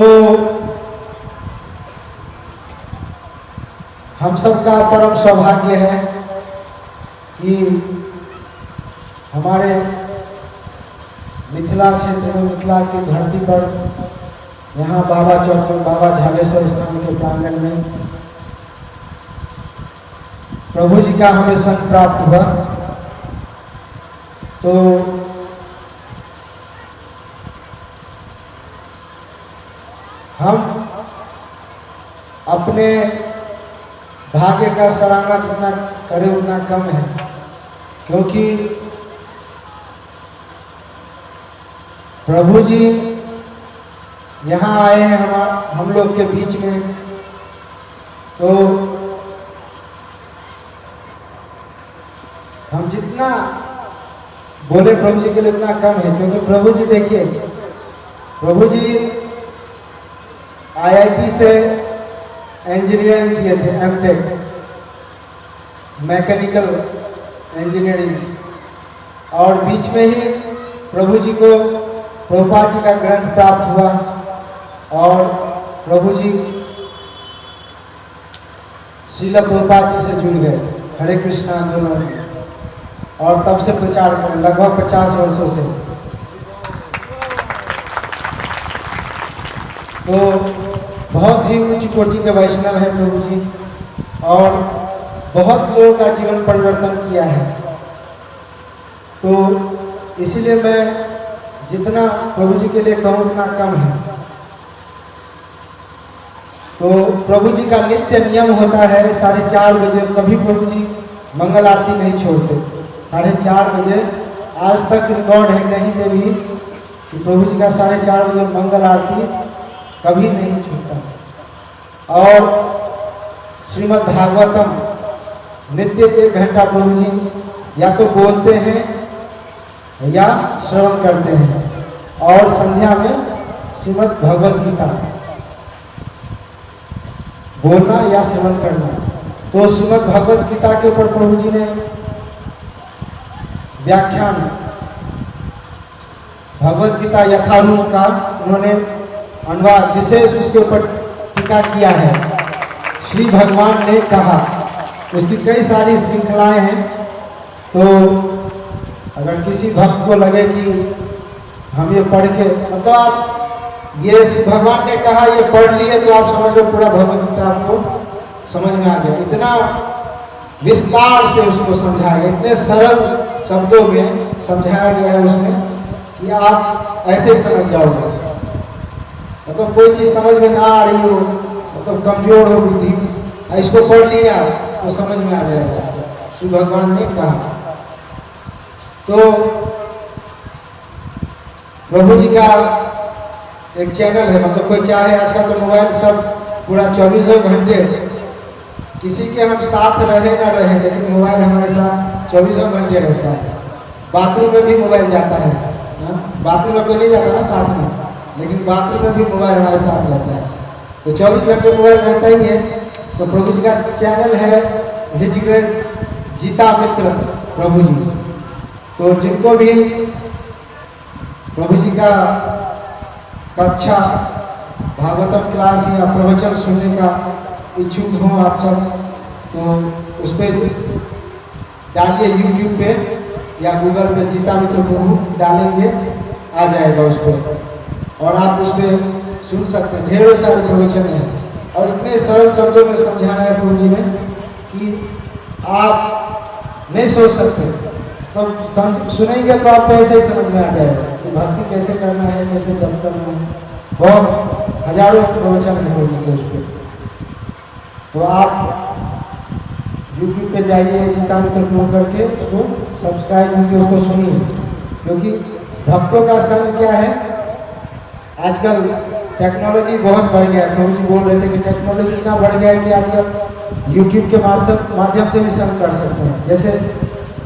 हम सबका परम सौभाग्य है कि हमारे मिथिला क्षेत्र में, मिथिला की धरती पर, यहाँ बाबा चौक में, बाबा झालेश्वर स्थान के प्रांगण में प्रभु जी का हमें संग प्राप्त हुआ। तो हम अपने भाग्य का सराहना जितना करें उतना कम है, क्योंकि प्रभु जी यहाँ आए हैं हम लोग के बीच में। तो हम जितना बोले प्रभु जी के लिए उतना कम है, क्योंकि प्रभु जी देखिए, प्रभु जी IIT से इंजीनियरिंग किए थे, एमटेक मैकेनिकल इंजीनियरिंग, और बीच में ही प्रभु जी को प्रभुपाद जी का ग्रंथ प्राप्त हुआ और प्रभु जी श्रील प्रभुपाद जी से जुड़ गए हरे कृष्ण आंदोलन में, और तब से प्रचार करें लगभग 50 वर्षों से। तो बहुत ही उच्च कोटि के वैष्णव हैं प्रभु जी, और बहुत लोगों का जीवन परिवर्तन किया है। तो इसीलिए मैं जितना प्रभु जी के लिए कहूँ उतना कम है। तो प्रभु जी का नित्य नियम होता है 4:30 बजे, कभी प्रभु जी मंगल आरती नहीं छोड़ते। 4:30 बजे आज तक रिकॉर्ड है कहीं पे भी कि प्रभु जी का 4:30 बजे मंगल आरती कभी नहीं छूटता। और श्रीमद् भागवतम नित्य 1 घंटा प्रभु जी या तो बोलते हैं या श्रवण करते हैं, और संध्या में श्रीमद् भगवत गीता बोलना या श्रवण करना। तो श्रीमद् भगवत गीता के ऊपर प्रभु जी ने व्याख्यान, भगवत गीता यथारूप का उन्होंने अनुवाद विशेष उसके ऊपर टीका किया है। श्री भगवान ने कहा, उसकी कई सारी श्रृंखलाएं हैं। तो अगर किसी भक्त को लगे कि हम ये पढ़ के, मतलब आप ये भगवान ने कहा ये पढ़ लिए तो आप समझ लो पूरा भगवत गीता आपको समझ में आ गया। इतना विस्तार से उसको समझाया गया, इतने सरल शब्दों में समझाया गया है उसमें कि आप ऐसे ही समझ जाओगे। मतलब कोई चीज समझ में ना आ रही हो, मतलब कमजोर हो बुद्धि, इसको पढ़ लिया तो समझ में आ जाएगा, श्री भगवान ने कहा। तो प्रभु जी का एक चैनल है, मतलब कोई चाहे, आजकल तो मोबाइल सब पूरा 24 घंटे, किसी के हम साथ रहे ना रहे लेकिन मोबाइल हमारे साथ 24 घंटे रहता है। बाथरूम में भी मोबाइल जाता है, बाथरूम में कोई नहीं जाता ना साथ में, लेकिन बाथरूम में भी मोबाइल हमारे साथ रहता है। तो 24 घंटे मोबाइल रहता ही है। तो प्रभु जी का चैनल है ऋषिकेश जीता मित्र प्रभु जी। तो जिनको भी प्रभु जी का कक्षा, भागवतम क्लास या प्रवचन सुनने का इच्छुक हो आप सब, तो उस पर डालिए YouTube पे या गूगल पे जीता मित्र गुरु डालेंगे, आ जाएगा उस पर, और आप उस पर सुन सकते हैं। ढेरों सारे प्रवचन हैं और इतने सरल शब्दों में समझाया है गुरु जी ने कि आप नहीं सोच सकते, तो सुनेंगे तो आपको ऐसे ही समझ में आ जाएगा कि भक्ति कैसे करना है, कैसे जप करना है। बहुत हजारों प्रवचन है गुरु जी के उस पर। तो आप YouTube पे जाइए, जीता मित्र गुरु करके उसको सब्सक्राइब कीजिए, उसको सुनिए, क्योंकि भक्तों का संग क्या है, आजकल टेक्नोलॉजी बहुत बढ़ गया है। प्रभु जी बोल रहे थे कि टेक्नोलॉजी इतना बढ़ गया है कि आजकल YouTube के माध्यम से भी संग कर सकते हैं। जैसे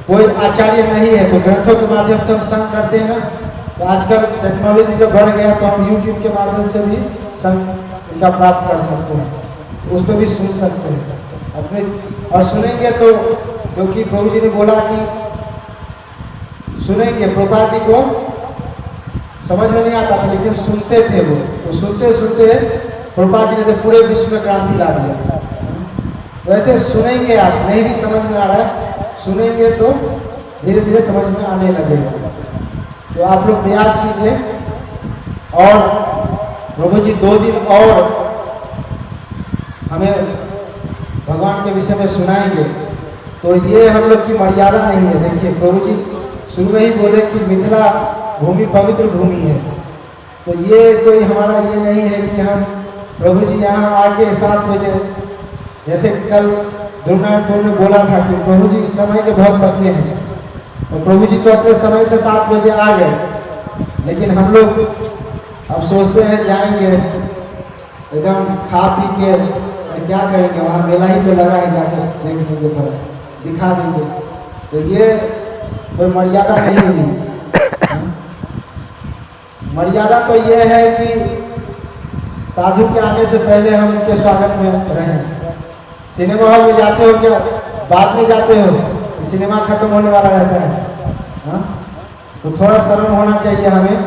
कोई आचार्य नहीं है तो ग्रंथों के माध्यम से हम संग करते हैं ना, तो आजकल टेक्नोलॉजी जब बढ़ गया तो हम YouTube के माध्यम से भी संग इनका प्राप्त कर सकते हैं, उस पर भी सुन सकते हैं अपने, और सुनेंगे तो, क्योंकि प्रभु जी ने बोला कि सुनेंगे। प्रभुपाद जी को समझ में नहीं आता था लेकिन सुनते थे वो, तो सुनते सुनते प्रभुपाद जी ने तो पूरे विश्व में क्रांति ला दिया। वैसे सुनेंगे, आप नहीं भी समझ में आ रहा है, सुनेंगे तो धीरे धीरे समझ में आने लगेगा। तो आप लोग प्रयास कीजिए, और प्रभु जी 2 दिन और हमें भगवान के विषय में सुनाएंगे। तो ये हम लोग की मर्यादा नहीं है। देखिए प्रभु जी शुरू में ही बोले कि मिथिला भूमि पवित्र भूमि है, तो ये कोई हमारा ये नहीं है कि हम प्रभु जी यहाँ आके 7 बजे, जैसे कल ध्रुवनारायण ने बोला था कि प्रभु जी समय के बहुत पतले हैं, और प्रभु जी तो अपने समय से 7 बजे आ गए, लेकिन हम लोग अब सोचते हैं जाएंगे एकदम खा पी के, क्या करेंगे, वहाँ मेला ही तो लगा है, जाके देख लेंगे, थोड़ा दिखा देंगे। तो ये कोई मर्यादा नहीं हुई। मर्यादा तो ये है कि साधु के आने से पहले हम उनके स्वागत में रहें। सिनेमा हॉल में जाते हो क्या, बाद में जाते हो, सिनेमा खत्म होने वाला रहता है, हाँ? तो थोड़ा शर्म होना चाहिए हमें।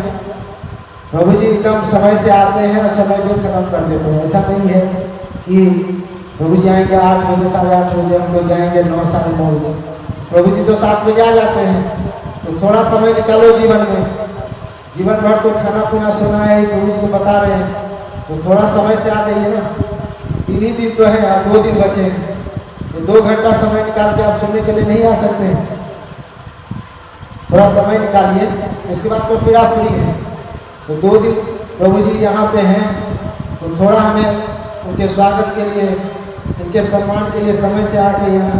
प्रभु जी एकदम समय से आते हैं और समय पे खत्म कर देते हैं। ऐसा नहीं है कि प्रभु जी आएंगे 8 बजे, 8:30 बजे, हम लोग जाएंगे 9, 9:30 बजे। प्रभु जी तो 7 बजे आ जाते हैं। तो थोड़ा समय निकालो जीवन में, जीवन भर तो खाना पीना सोना है, प्रभु जी को बता रहे हैं, तो थोड़ा समय से आ जाइए ना। 3 ही दिन तो है, अब 2 दिन बचे हैं, तो 2 घंटा समय निकाल के आप सुनने के लिए नहीं आ सकते हैं। थोड़ा समय निकालिए, उसके बाद तो फिर आप फ्री हैं। तो 2 दिन प्रभु जी यहाँ पे हैं, तो थोड़ा हमें उनके स्वागत के लिए, उनके सम्मान के लिए समय से आके यहाँ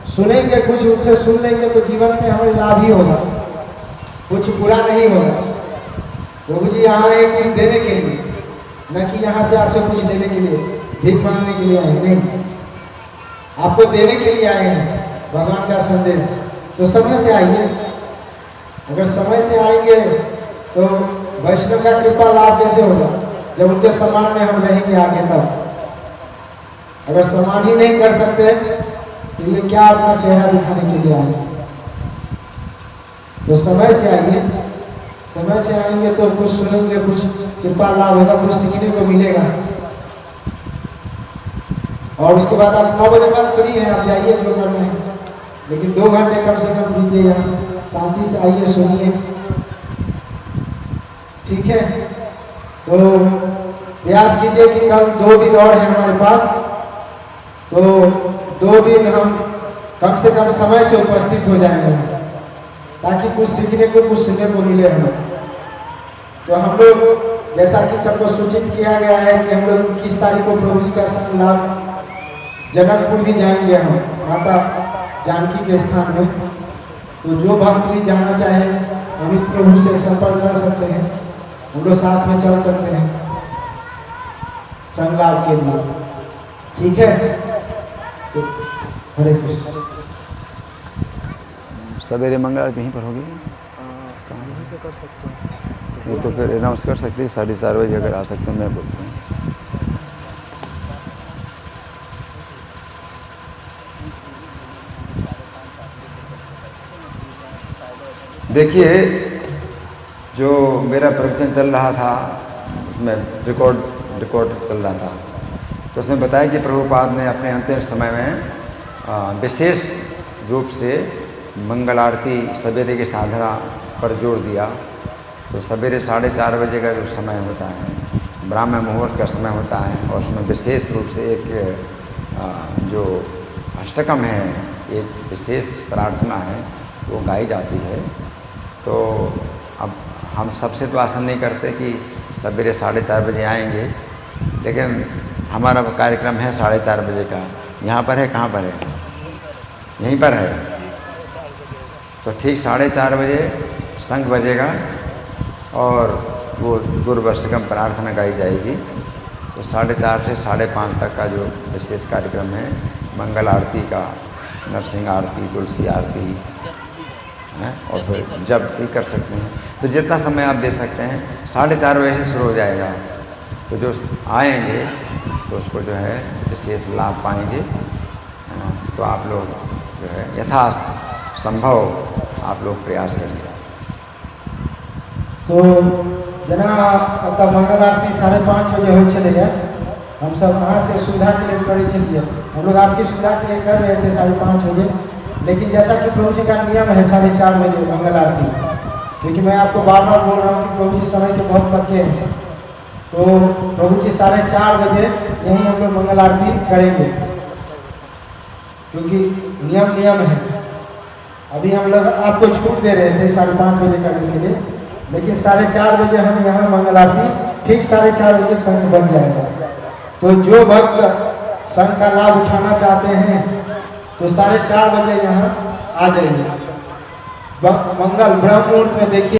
सुनेंगे, कुछ उनसे सुन लेंगे तो जीवन में हमें लाभ ही होगा, कुछ बुरा नहीं होगा। प्रभु जी यहाँ आए कुछ देने के लिए, न कि यहाँ से आपसे कुछ लेने के लिए, भीख मांगने के लिए आए नहीं, आपको देने के लिए आए हैं भगवान का संदेश। तो समय से आइए। अगर समय से आएंगे तो वैष्णव का कृपा लाभ कैसे होगा, जब उनके सम्मान में हम रहेंगे आगे तब। अगर सम्मान ही नहीं कर सकते तो ये क्या अपना चेहरा दिखाने के लिए आए। तो समय से आइए, समय से आएंगे तो कुछ सुनेंगे, कुछ कृपा लाभ होगा, कुछ सीखने को मिलेगा। और उसके बाद आप 9 बजे बाद फ्री हैं, आप जाइए जो करना है, लेकिन 2 घंटे कम से कम दीजिए, यहाँ शांति से आइए, सुनिए, ठीक है। तो प्रयास कीजिए कि कल 2 दिन और है हमारे पास, तो 2 दिन हम कम से कम समय से उपस्थित हो जाएंगे, ताकि कुछ सीखने को, कुछ सुनने को मिले हमें। तो हम लोग जैसा कि सबको सूचित किया गया है कि हम लोग 21 तारीख को प्रभु जी का संग लाभ जनकपुर भी जाएंगे, हम माता जानकी के स्थान में। तो जो भक्त भी जाना चाहे अमित प्रभु से संपर्क कर सकते हैं, हम लोग साथ में चल सकते हैं संग लाभ के लिए, ठीक है। तो हरे कृष्ण। सवेरे मंगल आरती यहीं पर होगी, कर सकते हैं, ये तो फिर अनाउंस कर सकते हैं 4:30 बजे, अगर आ सकते हैं मैं बोलता हूँ। देखिए, जो मेरा प्रवचन चल रहा था उसमें रिकॉर्ड चल रहा था, तो उसमें बताया कि प्रभुपाद ने अपने अंतिम समय में विशेष रूप से मंगल आरती सवेरे की साधना पर जोर दिया। तो सवेरे 4:30 बजे का जो समय होता है ब्राह्मण मुहूर्त का समय होता है, और उसमें विशेष रूप से एक जो अष्टकम है, एक विशेष प्रार्थना है वो गाई जाती है। तो अब हम सबसे तो आशा नहीं करते कि सवेरे 4:30 बजे आएंगे, लेकिन हमारा कार्यक्रम है 4:30 बजे का। यहाँ पर है, कहाँ पर है? यहीं पर है। तो ठीक 4:30 बजे शंख बजेगा और वो पूर्व अष्टकम प्रार्थना गाई जाएगी। तो 4:30 से 5:30 तक का जो विशेष कार्यक्रम है, मंगल आरती का, नरसिंह आरती, तुलसी आरती है, और फिर जब भी कर सकते हैं। तो जितना समय आप दे सकते हैं, 4:30 बजे से शुरू हो जाएगा। तो जो आएंगे तो उसको जो है विशेष लाभ पाएंगे, है ना। तो आप लोग जो है यथा संभव आप लोग प्रयास करिए। तो जना आपका मंगल आरती 5:30 बजे हो चलेगा। हम सब वहाँ से सुविधा के लिए करी चलिए, हम लोग आपकी सुविधा के लिए कर रहे थे 5:30 बजे, लेकिन जैसा कि प्रभु जी का नियम है 4:30 बजे मंगल आरती, क्योंकि मैं आपको बार बार बोल रहा हूँ कि प्रभु जी समय के बहुत पक्के हैं। तो प्रभु जी 4:30 बजे यहीं हम लोग मंगल आरती करेंगे, क्योंकि नियम है। अभी हम लोग आपको छूट दे रहे थे 5:30 बजे करने के लिए, लेकिन 4:30 बजे हम यहाँ मंगल आरती ठीक 4:30 बजे शंख बन जाएगा। तो जो भक्त शंख का लाभ उठाना चाहते हैं तो 4:30 बजे यहाँ आ जाइए। मंगल ब्रह्म मुहूर्त में देखिए।